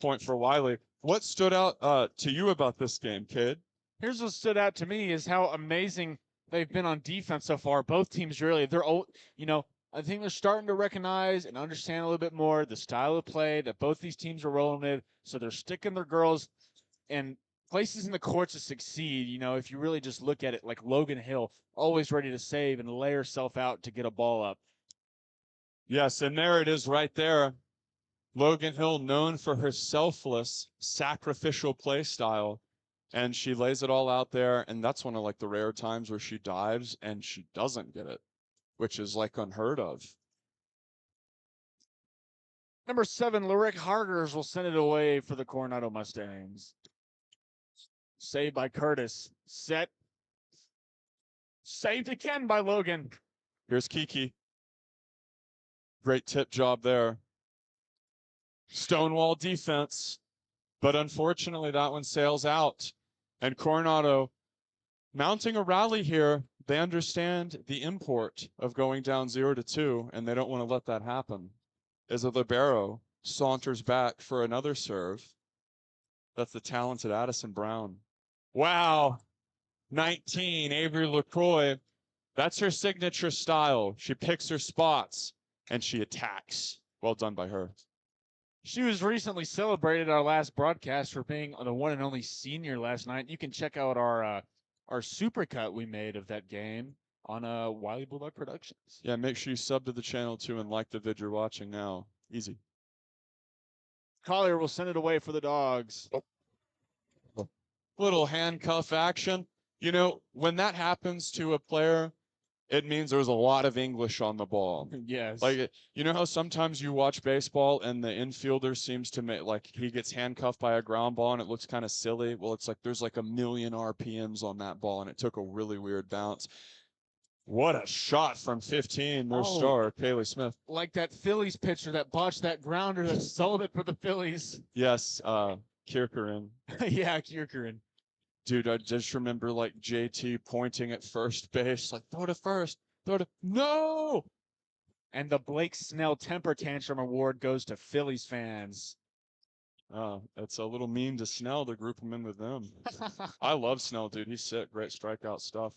Point for Wylie. What stood out to you about this game, kid? Here's what stood out to me is how amazing they've been on defense so far. Both teams really, they're old, you know, I think they're starting to recognize and understand a little bit more the style of play that both these teams are rolling with. So they're sticking their girls and places in the court to succeed. You know, if you really just look at it, like Logan Hill, always ready to save and lay herself out to get a ball up. Yes, and there it is right there. Logan Hill, known for her selfless, sacrificial play style, and she lays it all out there, and that's one of like the rare times where she dives and she doesn't get it, which is like unheard of. Number 7, Larick Hargers will send it away for the Coronado Mustangs. Saved by Curtis. Set. Saved again by Logan. Here's Kiki. Great tip job there. Stonewall defense. But unfortunately, that one sails out. And Coronado mounting a rally here. They understand the import of going down 0-2, and they don't want to let that happen. As a libero saunters back for another serve. That's the talented Addison Brown. Wow. 19, Avery LaCroix. That's her signature style. She picks her spots, and she attacks. Well done by her. She was recently celebrated our last broadcast for being the one and only senior last night. You can check out our supercut we made of that game on Wylie Bulldog Productions. Yeah, make sure you sub to the channel too and like the vid you're watching now. Easy. Collier will send it away for the Dogs. Little handcuff action. You know, when that happens to a player, it means there's a lot of English on the ball. Yes. Like, you know how sometimes you watch baseball and the infielder seems to make, like, he gets handcuffed by a ground ball and it looks kind of silly? Well, it's like there's like 1,000,000 RPMs on that ball and it took a really weird bounce. What a shot from 15, their star, Kaylee Smith. Like that Phillies pitcher that botched that grounder that sold it for the Phillies. Yes, Kierkerin. Yeah, Kierkerin. Dude, I just remember like JT pointing at first base, like, throw to first, throw to, no! And the Blake Snell Temper Tantrum Award goes to Phillies fans. It's a little mean to Snell to group him in with them. I love Snell, dude. He's sick. Great strikeout stuff.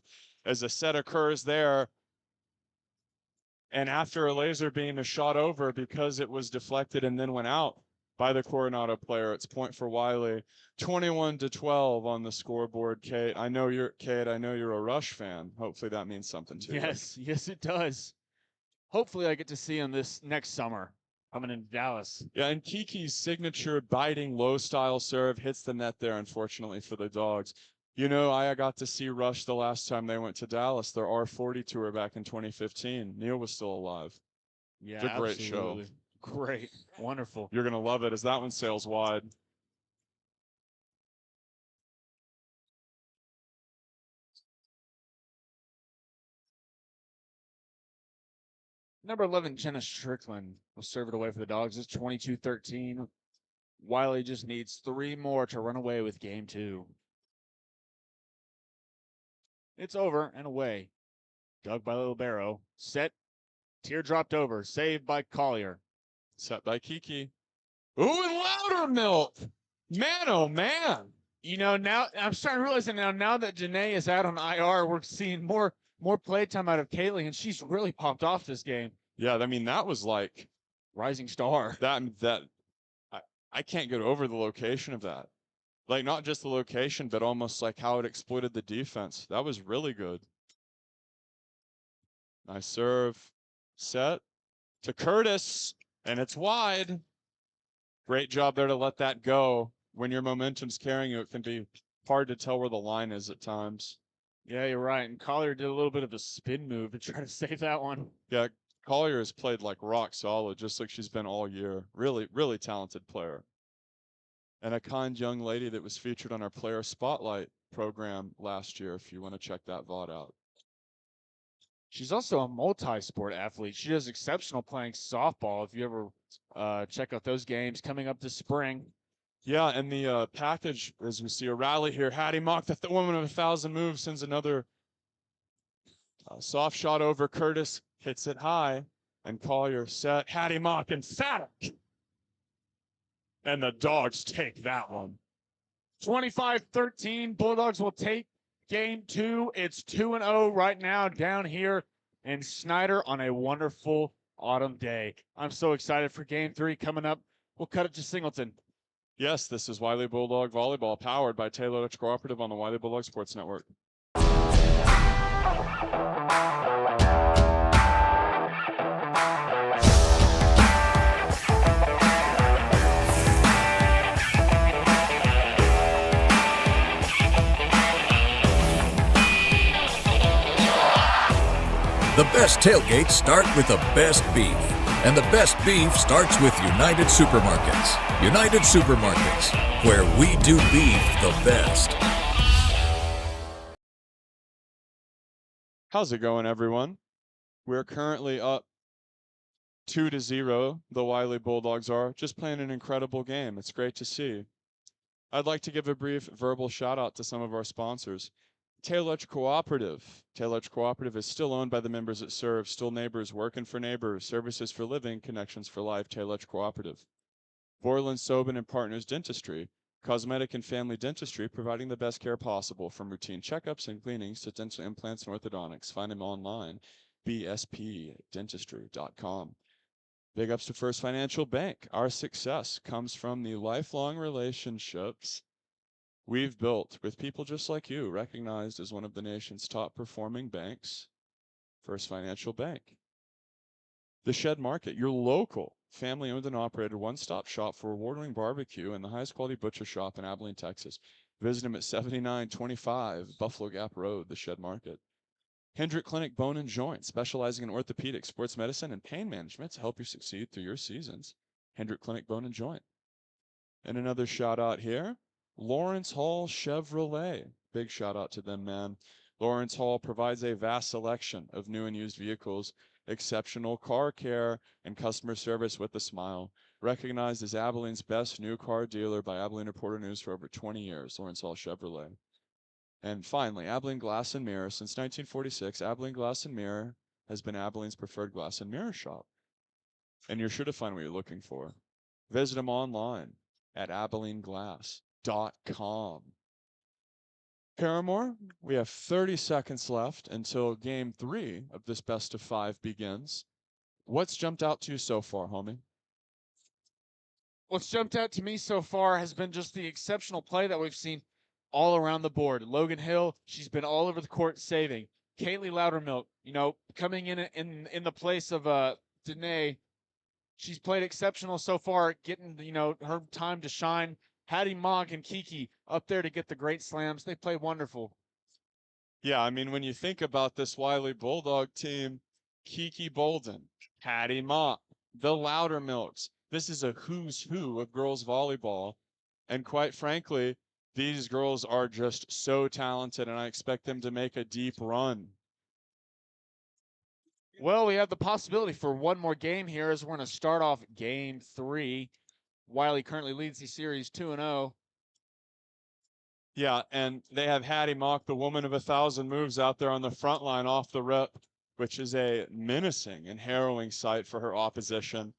As a set occurs there, and after a laser beam is shot over because it was deflected and then went out by the Coronado player, it's point for Wylie. 21-12 on the scoreboard, Kate. I know you're a Rush fan. Hopefully that means something to you. Yes, it does. Hopefully I get to see him this next summer. Coming in Dallas. Yeah, and Kiki's signature biting low style serve hits the net there, unfortunately, for the Dogs. You know, I got to see Rush the last time they went to Dallas, their R40 tour back in 2015. Neil was still alive. Yeah, it's a great show. Great. Wonderful. You're going to love it as that one sails wide. Number 11, Jenna Strickland will serve it away for the Dogs. It's 22-13. Wylie just needs 3 more to run away with game 2. It's over and away. Dug by Libero. Set. Teardropped over. Saved by Collier. Set by Kiki. Ooh, and Loudermilk. Man, oh, man. You know, now I'm starting to realize that now that Janae is out on IR, we're seeing more playtime out of Kaylee, and she's really popped off this game. Yeah, I mean, that was like rising star. I can't get over the location of that. Like, not just the location, but almost like how it exploited the defense. That was really good. Nice serve. Set to Curtis, and it's wide. Great job there to let that go. When your momentum's carrying you, it can be hard to tell where the line is at times. Yeah, you're right. And Collier did a little bit of a spin move to try to save that one. Yeah, Collier has played like rock solid, just like she's been all year. Really, really talented player. And a kind young lady that was featured on our Player Spotlight program last year, if you want to check that VOD out. She's also a multi-sport athlete. She does exceptional playing softball. If you ever check out those games coming up this spring. Yeah, and the package, as we see a rally here, Hattie Mock, the woman of 1,000 moves, sends another soft shot over. Curtis hits it high, and Collier set. Hattie Mock emphatic. And the Dogs take that one. 25-13, Bulldogs will take game 2. It's 2-0 right now down here in Snyder on a wonderful autumn day. I'm so excited for game 3 coming up. We'll cut it to Singleton. Yes, this is Wylie Bulldog Volleyball, powered by Taylor Dutch Cooperative on the Wylie Bulldog Sports Network. The best tailgates start with the best beef. And the best beef starts with United Supermarkets. United Supermarkets, where we do beef the best. How's it going, everyone? We're currently up 2-0. The Wylie Bulldogs are just playing an incredible game. It's great to see. I'd like to give a brief verbal shout out to some of our sponsors. Taylor Dutch Cooperative. Taylor Dutch Cooperative is still owned by the members it serves. Still neighbors, working for neighbors, services for living, connections for life. Taylor Dutch Cooperative. Borland, Sobin and Partners Dentistry. Cosmetic and family dentistry, providing the best care possible, from routine checkups and cleanings to dental implants and orthodontics. Find them online, bspdentistry.com. Big ups to First Financial Bank. Our success comes from the lifelong relationships we've built with people just like you, recognized as one of the nation's top performing banks. First Financial Bank. The Shed Market, your local family owned and operated one-stop shop for award-winning barbecue and the highest quality butcher shop in Abilene, Texas. Visit them at 7925 Buffalo Gap Road, the Shed Market. Hendrick Clinic Bone and Joint, specializing in orthopedic, sports medicine, and pain management to help you succeed through your seasons. Hendrick Clinic Bone and Joint. And another shout out here, Lawrence Hall Chevrolet. Big shout out to them, man. Lawrence Hall provides a vast selection of new and used vehicles, exceptional car care, and customer service with a smile. Recognized as Abilene's best new car dealer by Abilene Reporter News for over 20 years, Lawrence Hall Chevrolet. And finally, Abilene Glass and Mirror. Since 1946, Abilene Glass and Mirror has been Abilene's preferred glass and mirror shop. And you're sure to find what you're looking for. Visit them online at AbileneGlass.com. Paramore, we have 30 seconds left until game 3 of this best of 5 begins. What's jumped out to you so far, homie? What's jumped out to me so far has been just the exceptional play that we've seen all around the board. Logan Hill, she's been all over the court saving. Kaylee Loudermilk, coming in the place of Danae. She's played exceptional so far, getting her time to shine. Hattie Mock and Kiki up there to get the great slams. They play wonderful. Yeah, I mean, when you think about this Wylie Bulldog team, Kiki Bolden, Hattie Mock, the Loudermilks, this is a who's who of girls volleyball. And quite frankly, these girls are just so talented, and I expect them to make a deep run. Well, we have the possibility for one more game here as we're going to start off game 3. Wylie currently leads the series 2-0. Yeah, and they have Hattie Mock, the woman of 1,000 moves, out there on the front line off the rip, which is a menacing and harrowing sight for her opposition.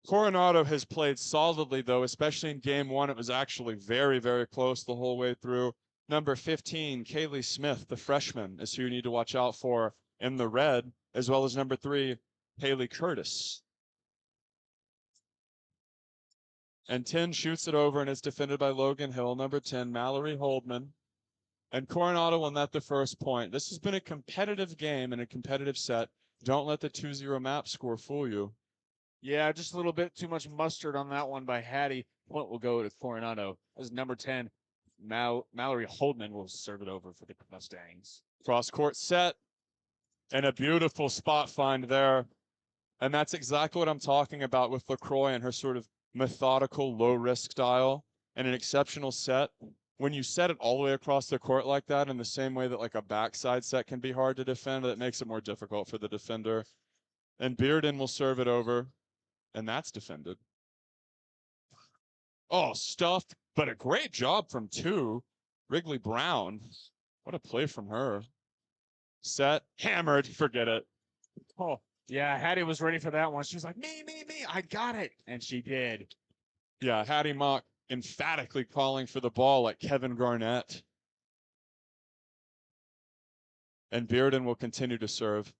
Coronado has played solidly, though, especially in game 1. It was actually very, very close the whole way through. Number 15, Kaylee Smith, the freshman, is who you need to watch out for in the red, as well as number 3, Haley Curtis. And 10 shoots it over and is defended by Logan Hill. Number 10, Mallory Holdman. And Coronado will net the first point. This has been a competitive game and a competitive set. Don't let the 2-0 map score fool you. Yeah, just a little bit too much mustard on that one by Hattie. Point will go to Coronado as number 10, Mallory Holdman will serve it over for the Mustangs. Cross court set and a beautiful spot find there. And that's exactly what I'm talking about with LaCroix and her sort of methodical, low-risk style and an exceptional set. When you set it all the way across the court like that, in the same way that like a backside set can be hard to defend, that makes it more difficult for the defender. And Bearden will serve it over, and that's defended. Oh, stuffed, but a great job from 2. Wrigley Brown. What a play from her. Set, hammered, forget it. Oh, yeah, Hattie was ready for that one. She was like, me, I got it. And she did. Yeah, Hattie Mock emphatically calling for the ball like Kevin Garnett. And Bearden will continue to serve.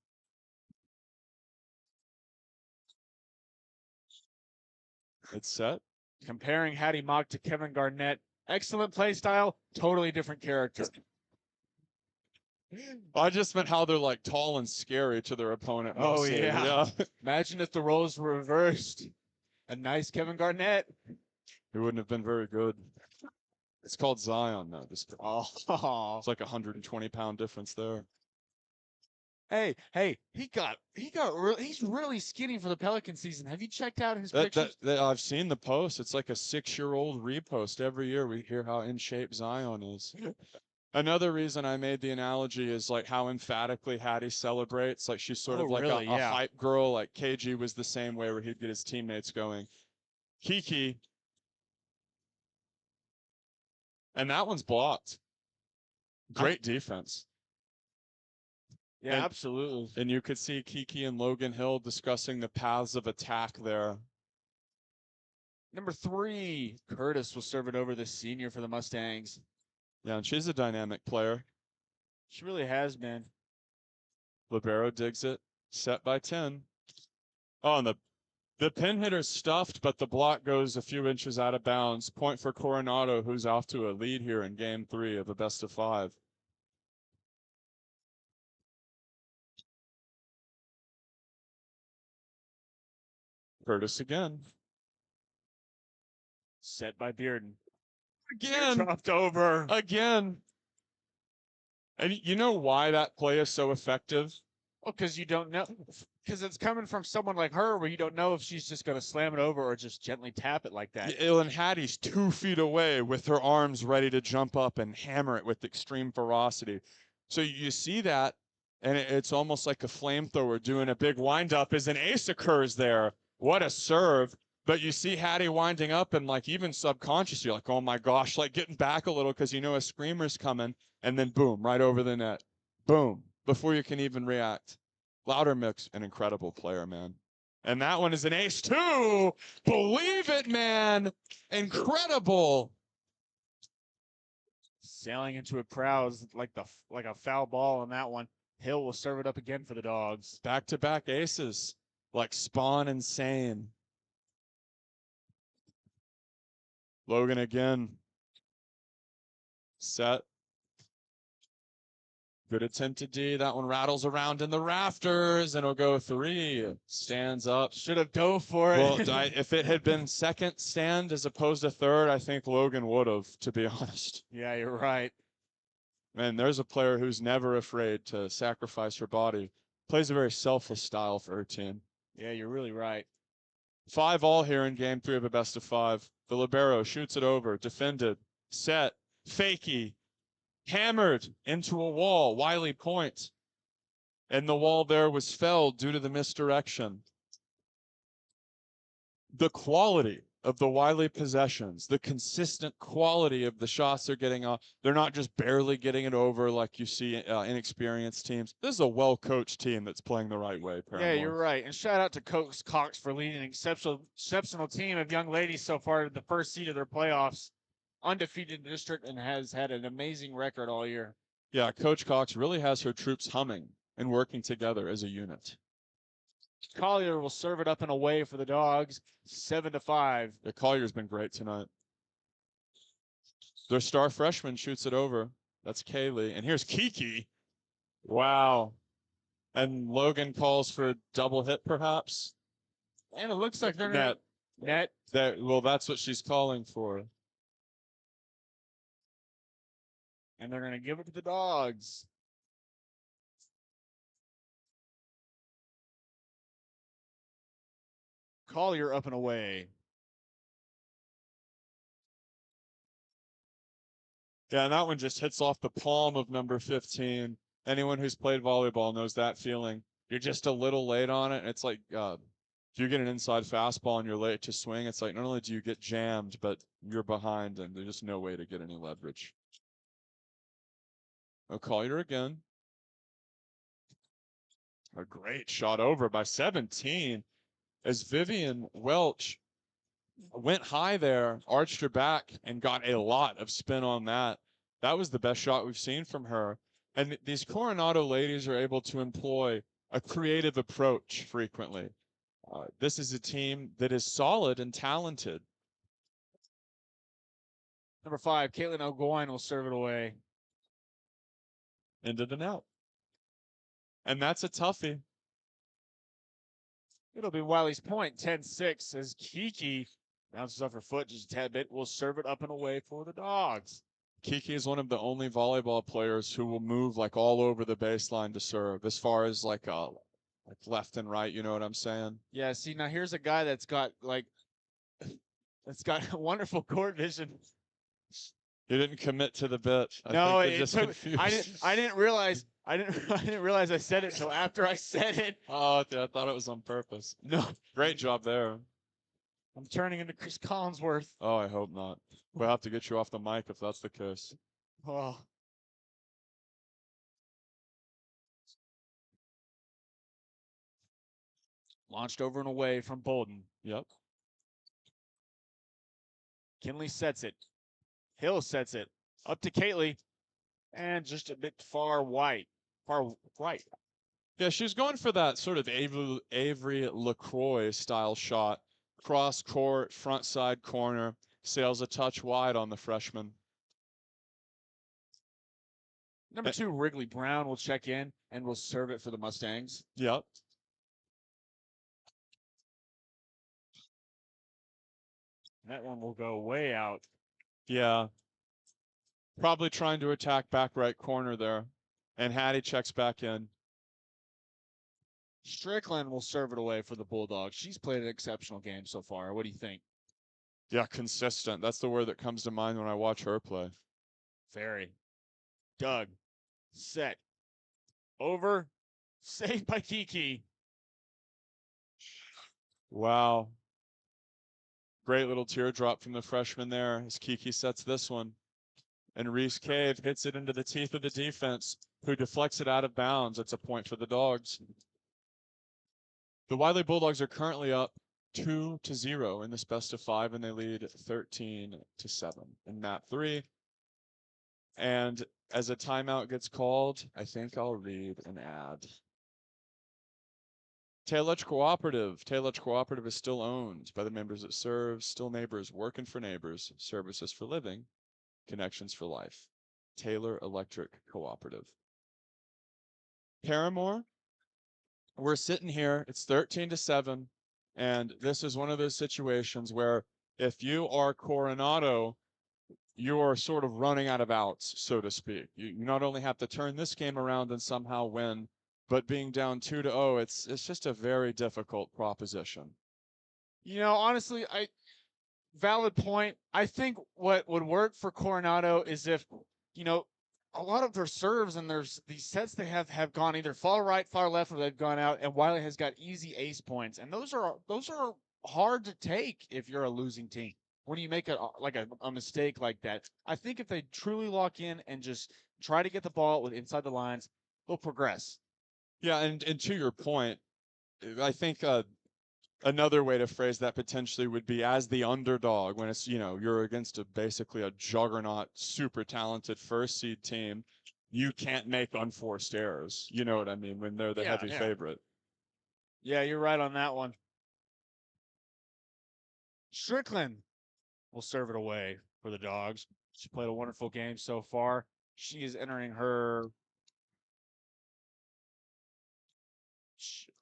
It's set. Comparing Hattie Mock to Kevin Garnett. Excellent play style, totally different character. I just meant how they're like tall and scary to their opponent. Oh, mostly. yeah. Imagine if the roles were reversed. A nice Kevin Garnett. He wouldn't have been very good. It's called Zion, though. It's like a 120-pound difference there. Hey, he's really skinny for the Pelican season. Have you checked out his pictures? I've seen the post. It's like a 6-year-old repost. Every year we hear how in shape Zion is. Another reason I made the analogy is like how emphatically Hattie celebrates. Like she's sort of like really? a hype girl. Like KG was the same way, where he'd get his teammates going. Kiki. And that one's blocked. Great defense. Yeah, absolutely. And you could see Kiki and Logan Hill discussing the paths of attack there. Number 3, Curtis will serve it over the senior for the Mustangs. Yeah, and she's a dynamic player. She really has been. Libero digs it. Set by 10. Oh, and the pin hitter's stuffed, but the block goes a few inches out of bounds. Point for Coronado, who's off to a lead here in game 3 of a best of 5. Curtis again. Set by Bearden. Again. Dropped over. Again. And you know why that play is so effective? Well, because you don't know. Because it's coming from someone like her where you don't know if she's just going to slam it over or just gently tap it like that. And Hattie's 2 feet away with her arms ready to jump up and hammer it with extreme ferocity. So you see that, and it's almost like a flamethrower doing a big windup as an ace occurs there. What a serve. But you see Hattie winding up, and like even subconscious, you're like, oh my gosh, like getting back a little because you know a screamer's coming, and then boom, right over the net. Boom, before you can even react. Loudermilk's an incredible player, man. And that one is an ace too. Believe it, man. Incredible. Sailing into a crowd like a foul ball on that one. Hill will serve it up again for the Dogs. Back-to-back aces, like Spawn insane. Logan again. Set. Good attempt to D. That one rattles around in the rafters, and it'll go 3. Stands up. Should have dove for it. Well, if it had been second stand as opposed to third, I think Logan would have, to be honest. Yeah, you're right. Man, there's a player who's never afraid to sacrifice her body. Plays a very selfless style for her team. Yeah, you're really right. 5-all here in game 3 of a best of 5. The libero shoots it over, defended, set, fakie, hammered into a wall. Wylie point. And the wall there was felled due to the misdirection. The quality of the Wylie possessions, the consistent quality of the shots they're getting off. They're not just barely getting it over like you see inexperienced teams. This is a well-coached team that's playing the right way. Yeah, you're right. And shout out to Coach Cox for leading an exceptional team of young ladies so far to the first seed of their playoffs. Undefeated in the district and has had an amazing record all year. Yeah, Coach Cox really has her troops humming and working together as a unit. Collier will serve it up and away for the Dogs, 7-5. Yeah, Collier's been great tonight. Their star freshman shoots it over. That's Kaylee. And here's Kiki. Wow. And Logan calls for a double hit, perhaps. And it looks like they're net. Net. Well, that's what she's calling for. And they're going to give it to the Dogs. Collier up and away. Yeah, and that one just hits off the palm of number 15. Anyone who's played volleyball knows that feeling. You're just a little late on it. It's like if you get an inside fastball and you're late to swing, it's like not only do you get jammed, but you're behind and there's just no way to get any leverage. Oh, Collier again. A great shot over by 17 as Vivian Welch went high there, arched her back, and got a lot of spin on that. That was the best shot we've seen from her. And these Coronado ladies are able to employ a creative approach frequently. This is a team that is solid and talented. Number 5, Caitlin O'Goyne will serve it away. Into the net. And that's a toughie. It'll be Wylie's point, 10-6, as Kiki bounces off her foot just a tad bit. Will serve it up and away for the Dogs. Kiki is one of the only volleyball players who will move like all over the baseline to serve, as far as like left and right. You know what I'm saying? Yeah. See, now here's a guy that's got wonderful court vision. He didn't commit to the bit. I didn't realize. I didn't realize I said it until after I said it. Oh, I thought it was on purpose. No. Great job there. I'm turning into Chris Collinsworth. Oh, I hope not. We'll have to get you off the mic if that's the case. Oh. Launched over and away from Bolden. Yep. Kinley sets it. Hill sets it. Up to Kaylee. And just a bit far right. Yeah, she was going for that sort of Avery LaCroix style shot. Cross court, front side corner. Sails a touch wide on the freshman. Number 2, Wrigley Brown will check in and will serve it for the Mustangs. Yep. That one will go way out. Yeah. Probably trying to attack back right corner there. And Hattie checks back in. Strickland will serve it away for the Bulldogs. She's played an exceptional game so far. What do you think? Yeah, consistent. That's the word that comes to mind when I watch her play. Very. Doug. Set. Over. Saved by Kiki. Wow. Great little teardrop from the freshman there as Kiki sets this one. And Reese Cave hits it into the teeth of the defense, who deflects it out of bounds. It's a point for the Dogs. The Wylie Bulldogs are currently up 2-0 in this best of 5, and they lead 13-7 in map 3. And as a timeout gets called, I think I'll read an ad. Taylor Cooperative. Taylor Cooperative is still owned by the members it serves. Still neighbors working for neighbors. Services for living. Connections for life. Taylor Electric Cooperative. Paramore. We're sitting here. It's 13-7. And this is one of those situations where if you are Coronado, you are sort of running out of outs, so to speak. You not only have to turn this game around and somehow win, but being down 2-0, it's just a very difficult proposition. You know, honestly, valid point. I think what would work for Coronado is if, you know, a lot of their serves and there's these sets they have gone either far right, far left, or they've gone out, and Wylie has got easy ace points, and those are hard to take if you're a losing team. When you make a mistake like that, I think if they truly lock in and just try to get the ball inside the lines, they'll progress. Yeah, and to your point, I think another way to phrase that potentially would be as the underdog when it's, you're against basically a juggernaut, super talented first seed team. You can't make unforced errors. You know what I mean? When they're the heavy favorite. Yeah, you're right on that one. Strickland will serve it away for the Dogs. She played a wonderful game so far. She is entering her.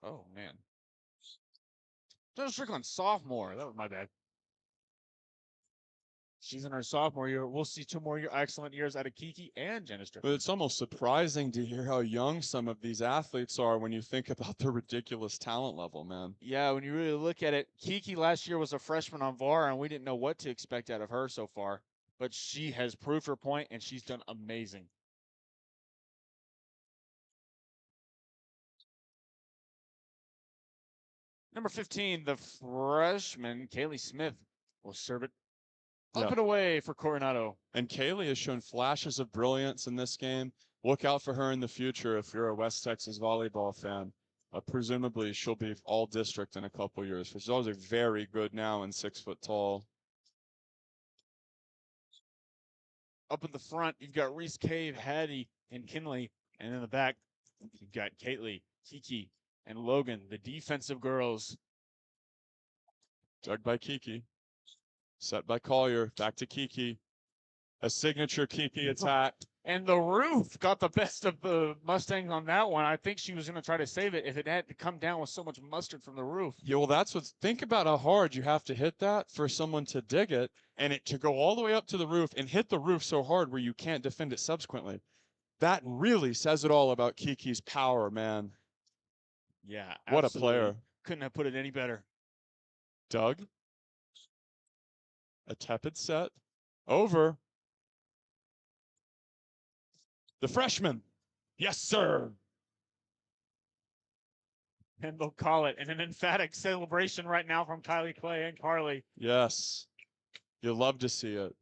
Oh, man. Strickland, sophomore. That was my bad. She's in her sophomore year. We'll see 2 more excellent years out of Kiki and Jenna Strickland. But it's almost surprising to hear how young some of these athletes are when you think about their ridiculous talent level, man. Yeah, when you really look at it, Kiki last year was a freshman on VAR, and we didn't know what to expect out of her so far. But she has proved her point, and she's done amazing. Number 15, the freshman, Kaylee Smith, will serve it up and away for Coronado. And Kaylee has shown flashes of brilliance in this game. Look out for her in the future if you're a West Texas volleyball fan. Presumably, she'll be all district in a couple years. She's always very good now and 6 foot tall. Up in the front, you've got Reese Cave, Hattie, and Kinley. And in the back, you've got Kaylee, Kiki, and Logan, the defensive girls. Dug by Kiki. Set by Collier. Back to Kiki. A signature Kiki attack. And the roof got the best of the Mustangs on that one. I think she was going to try to save it if it had to come down with so much mustard from the roof. Yeah, well, think about how hard you have to hit that for someone to dig it and it to go all the way up to the roof and hit the roof so hard where you can't defend it subsequently. That really says it all about Kiki's power, man. Yeah, what a player. Couldn't have put it any better. Doug. A tepid set. Over. The freshman. Yes, sir. And they'll call it. And an emphatic celebration right now from Kylie Clay and Carly. Yes. You'll love to see it.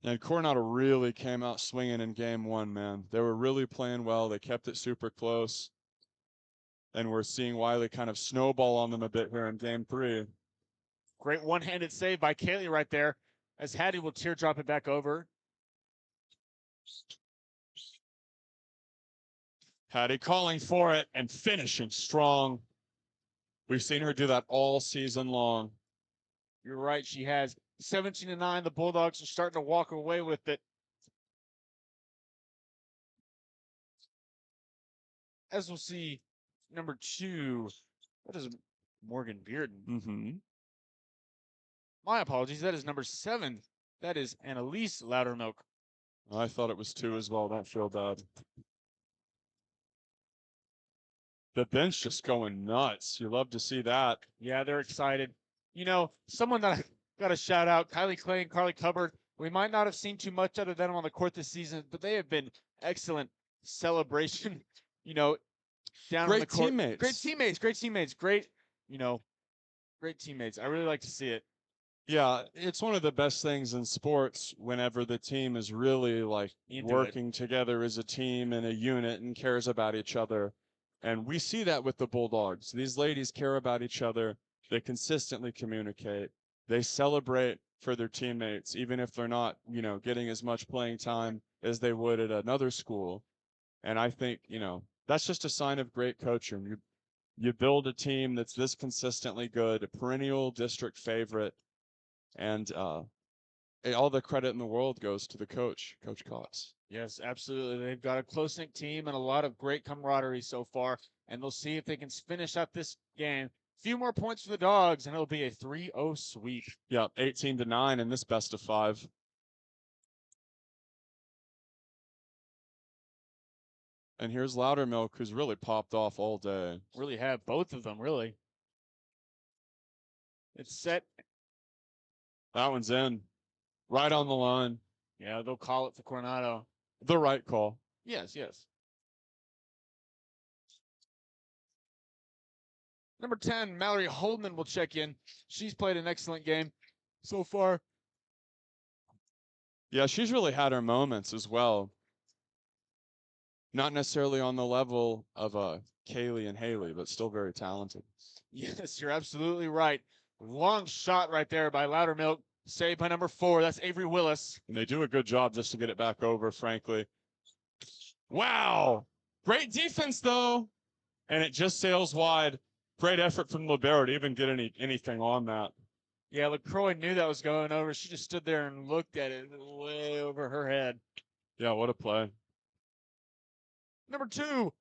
And Coronado really came out swinging in game 1, man. They were really playing well. They kept it super close. And we're seeing Wylie kind of snowball on them a bit here in game 3. Great one-handed save by Kaylee right there, as Hattie will teardrop it back over. Hattie calling for it and finishing strong. We've seen her do that all season long. You're right, she has. 17-9, the Bulldogs are starting to walk away with it. As we'll see, number 2, that is Morgan Bearden. Mm-hmm. My apologies, that is number 7. That is Annalise Loudermilk. I thought it was 2 as well. Don't feel bad. The bench just going nuts. You love to see that. Yeah, they're excited. You know, someone that I got to shout out, Kylie Clay and Carly Cubbard. We might not have seen too much out of them on the court this season, but they have been excellent celebration, down on the court. Teammates. Great teammates. Great teammates. Great teammates. I really like to see it. Yeah, it's one of the best things in sports whenever the team is really like Into it. working together as a team and a unit and cares about each other. And we see that with the Bulldogs. These ladies care about each other. They consistently communicate. They celebrate for their teammates, even if they're not, getting as much playing time as they would at another school. And I think, that's just a sign of great coaching. You build a team that's this consistently good, a perennial district favorite, and all the credit in the world goes to the coach, Coach Cox. Yes, absolutely. They've got a close-knit team and a lot of great camaraderie so far, and they'll see if they can finish up this game. Few more points for the Dogs, and it'll be a 3-0 sweep. Yeah, 18-9 in this best of 5. And here's Loudermilk, who's really popped off all day. Really have both of them, really. It's set. That one's in. Right on the line. Yeah, they'll call it for Coronado. The right call. Yes, yes. Number 10, Mallory Holdman will check in. She's played an excellent game so far. Yeah, she's really had her moments as well. Not necessarily on the level of Kaylee and Haley, but still very talented. Yes, you're absolutely right. Long shot right there by Loudermilk. Saved by number 4. That's Avery Willis. And they do a good job just to get it back over, frankly. Wow. Great defense, though. And it just sails wide. Great effort from Libero to even get anything on that. Yeah, LaCroix knew that was going over. She just stood there and looked at it way over her head. Yeah, what a play. Number 2,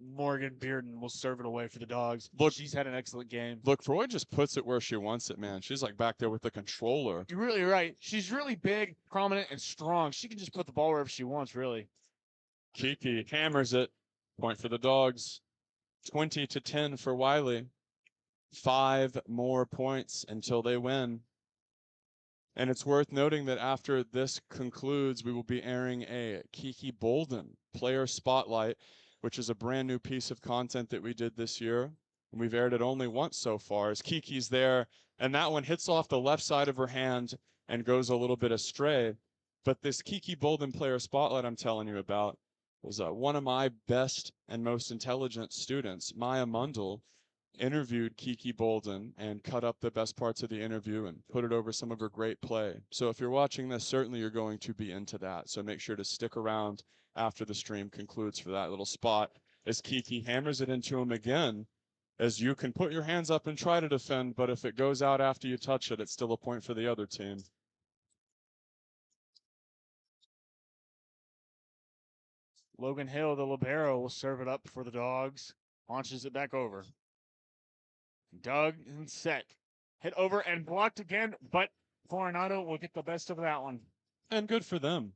Morgan Bearden will serve it away for the Dogs. Look, she's had an excellent game. Look, Freud just puts it where she wants it, man. She's like back there with the controller. You're really right. She's really big, prominent, and strong. She can just put the ball wherever she wants, really. Kiki hammers it. Point for the Dogs. 20-10 for Wylie. 5 more points until they win. And it's worth noting that after this concludes, we will be airing a Kiki Bolden player spotlight, which is a brand new piece of content that we did this year. And we've aired it only once so far, as Kiki's there, and that one hits off the left side of her hand and goes a little bit astray. But this Kiki Bolden player spotlight I'm telling you about was one of my best and most intelligent students, Maya Mundell, interviewed Kiki Bolden and cut up the best parts of the interview and put it over some of her great play. So if you're watching this, certainly you're going to be into that. So make sure to stick around after the stream concludes for that little spot as Kiki hammers it into him again, as you can put your hands up and try to defend, but if it goes out after you touch it, it's still a point for the other team. Logan Hill, the libero, will serve it up for the Dogs. Launches it back over. Dug and set. Hit over and blocked again, but Coronado will get the best of that one. And good for them.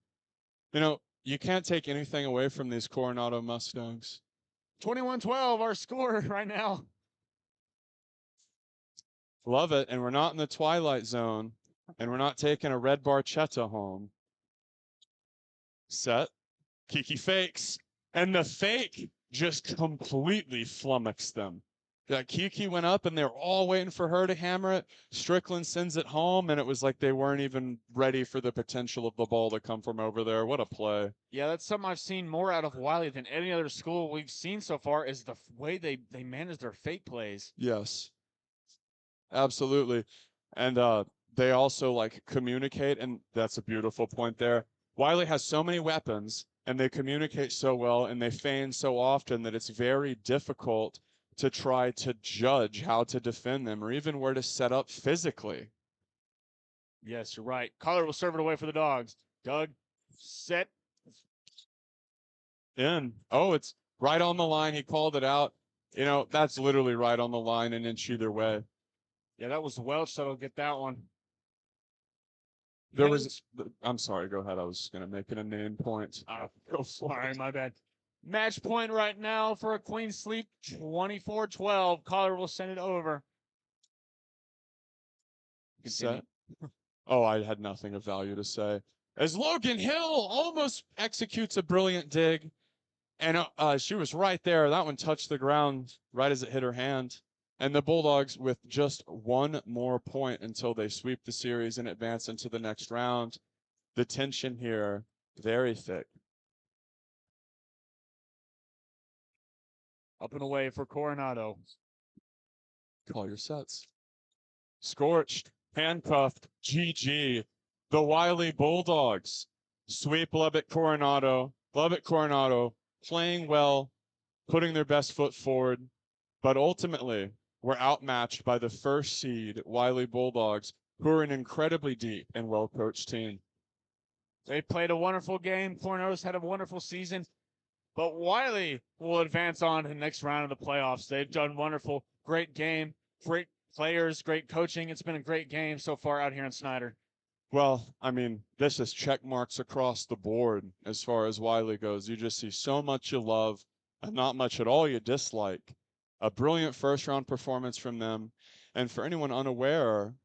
You can't take anything away from these Coronado Mustangs. 21-12, our score right now. Love it. And we're not in the twilight zone. And we're not taking a red barchetta home. Set. Kiki fakes. And the fake just completely flummoxed them. Yeah, Kiki went up and they were all waiting for her to hammer it. Strickland sends it home, and it was like they weren't even ready for the potential of the ball to come from over there. What a play. Yeah, that's something I've seen more out of Wylie than any other school we've seen so far, is the way they manage their fake plays. Yes, absolutely. And they also communicate, and that's a beautiful point there. Wylie has so many weapons, and they communicate so well, and they feign so often that it's very difficult to try to judge how to defend them or even where to set up physically. Yes, you're right. Collar will serve it away for the Dogs. Doug, set. In. Oh, it's right on the line. He called it out. That's literally right on the line, an inch either way. Yeah, that was Welch that'll get that one. I'm sorry, go ahead. I was going to make it a name point. Go sorry, my bad. Match point right now for a Queen Sleep, 24-12. Collar will send it over. Set. Oh, I had nothing of value to say. As Logan Hill almost executes a brilliant dig. And she was right there. That one touched the ground right as it hit her hand. And the Bulldogs with just one more point until they sweep the series and advance into the next round. The tension here, very thick. Up and away for Coronado. Call your sets. Scorched, handcuffed, GG. The Wylie Bulldogs sweep Lubbock Coronado. Lubbock Coronado playing well, putting their best foot forward, but ultimately were outmatched by the first seed Wylie Bulldogs, who are an incredibly deep and well-coached team. They played a wonderful game. Coronado's had a wonderful season, but Wylie will advance on to the next round of the playoffs. They've done wonderful. Great game, great players, great coaching. It's been a great game so far out here in Snyder. Well, I mean, this is check marks across the board as far as Wylie goes. You just see so much you love and not much at all you dislike. A brilliant first-round performance from them. And for anyone unaware,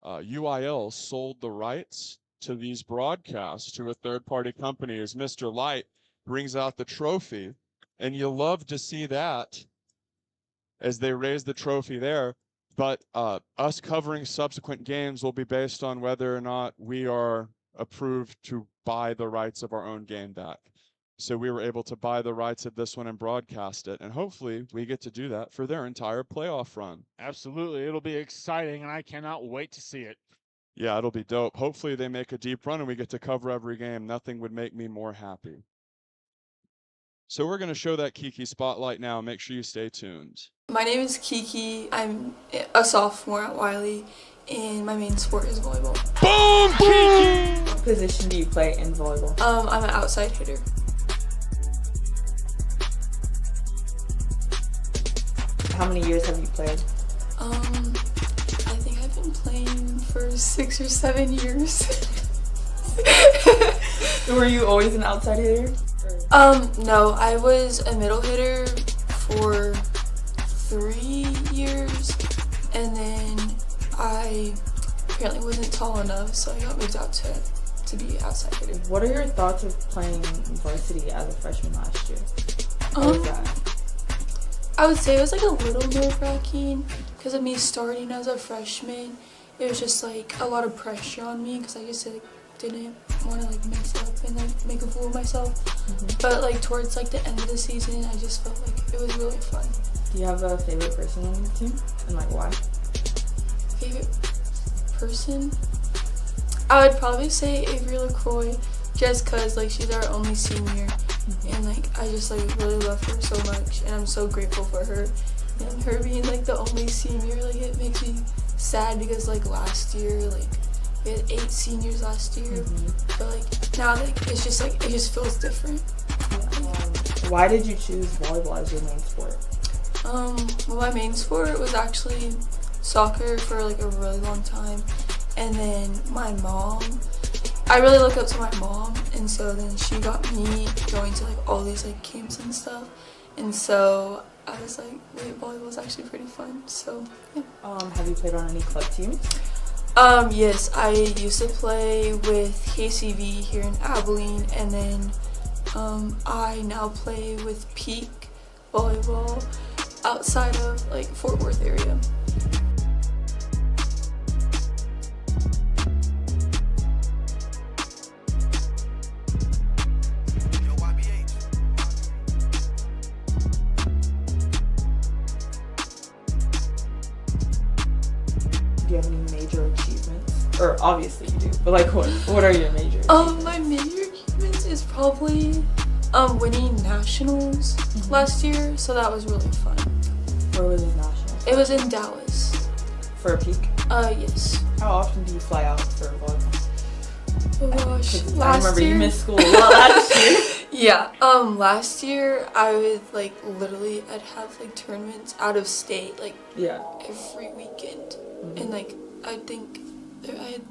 UIL sold the rights to these broadcasts to a third-party company as Mr. Light brings out the trophy. And you love to see that as they raise the trophy there. But us covering subsequent games will be based on whether or not we are approved to buy the rights of our own game back. So we were able to buy the rights of this one and broadcast it. And hopefully we get to do that for their entire playoff run. Absolutely. It'll be exciting, and I cannot wait to see it. Yeah, it'll be dope. Hopefully they make a deep run and we get to cover every game. Nothing would make me more happy. So we're going to show that Kiki spotlight now. Make sure you stay tuned. My name is Kiki. I'm a sophomore at Wylie, and my main sport is volleyball. Boom! Kiki! What position do you play in volleyball? I'm an outside hitter. How many years have you played? I think I've been playing for 6 or 7 years. Were you always an outside hitter? No, I was a middle hitter for 3 years, and then I apparently wasn't tall enough, so I got moved out to be outside hitter. What are your thoughts of playing varsity as a freshman last year? How was that? I would say it was like a little nerve-wracking because of me starting as a freshman. It was just like a lot of pressure on me because I just didn't want to like mess up and like make a fool of myself. But like towards like the end of the season, I just felt like it was really fun. Do you have a favorite person on the team, and like why? Favorite person? I would probably say Avery LaCroix, just cause like she's our only senior, and like I just like really love her so much, and I'm so grateful for her. And her being like the only senior, like it makes me sad because like last year, like we had 8 seniors last year, but like now like it's just like it just feels different. Why did you choose volleyball as your main sport? Well, my main sport was actually soccer for like a really long time, and then my mom, I really look up to my mom, and so then she got me going to like all these like camps and stuff, and so I was like, wait, volleyball's actually pretty fun. So yeah. Have you played on any club teams? Yes, I used to play with KCV here in Abilene, and then I now play with Peak Volleyball outside of like Fort Worth area. Do you have any major achievements? Or obviously you do, but like what are your major achievements? My major achievements is probably winning nationals last year, so that was really fun. Where was it nationals? It was in Dallas. For a Peak? Yes. How often do you fly out for volleyball? Oh gosh, I remember you missed school a lot last year. Yeah, last year I would like literally I'd have like tournaments out of state like every weekend, and like I think I had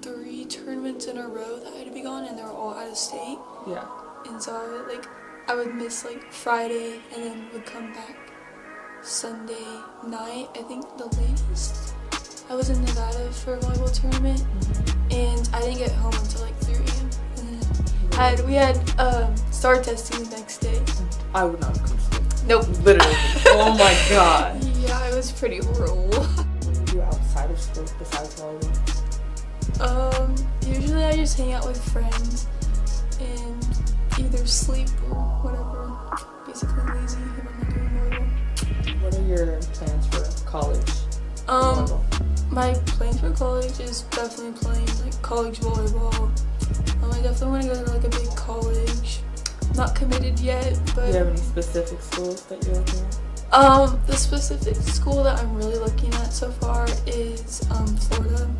3 tournaments in a row that I had to be gone, and they were all out of state. Yeah. And so I would miss like Friday and then would come back Sunday night. I think the latest I was in Nevada for a volleyball tournament, and I didn't get home until like 3 a.m. And then we had STAR testing the next day. I would not come to school. Nope. Literally. Oh my god. Yeah. pretty horrible. What do you do outside of school besides volleyball? Usually I just hang out with friends and either sleep or whatever. Basically lazy if I'm not doing volleyball. What are your plans for college? Volleyball? My plans for college is definitely playing like college volleyball. I definitely want to go to like a big college. Not committed yet, but. Do you have any specific schools that you're looking at? The specific school that I'm really looking at so far is Florida,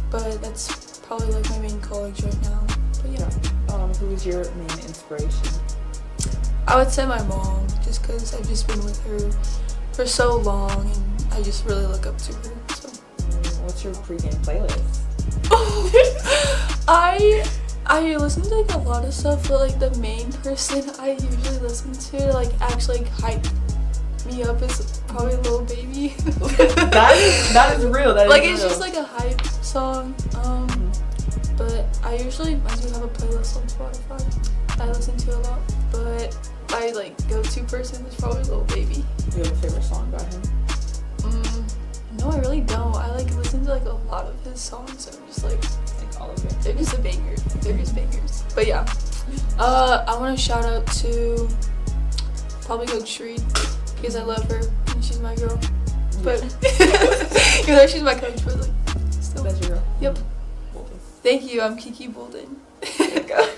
but that's probably like my main college right now. But yeah. Who's your main inspiration? I would say my mom, just because I've just been with her for so long, and I just really look up to her. So. What's your pregame playlist? I listen to like a lot of stuff, but like the main person I usually listen to like actually like hype me up is probably Lil Baby. that is real. That is like real. It's just like a hype song. But I do have a playlist on Spotify I listen to a lot, but my like go-to person is probably Lil Baby. Do you have a favorite song by him? No, I really don't. I like listen to like a lot of his songs, so I'm just like all of it. They're just a banger. They're just bangers. But yeah, I want to shout out to probably Coach Reed because I love her and she's my girl. But even though she's my coach, but like still. That's your girl. Yep. Bolden. Thank you. I'm Kiki Bolden. There you go.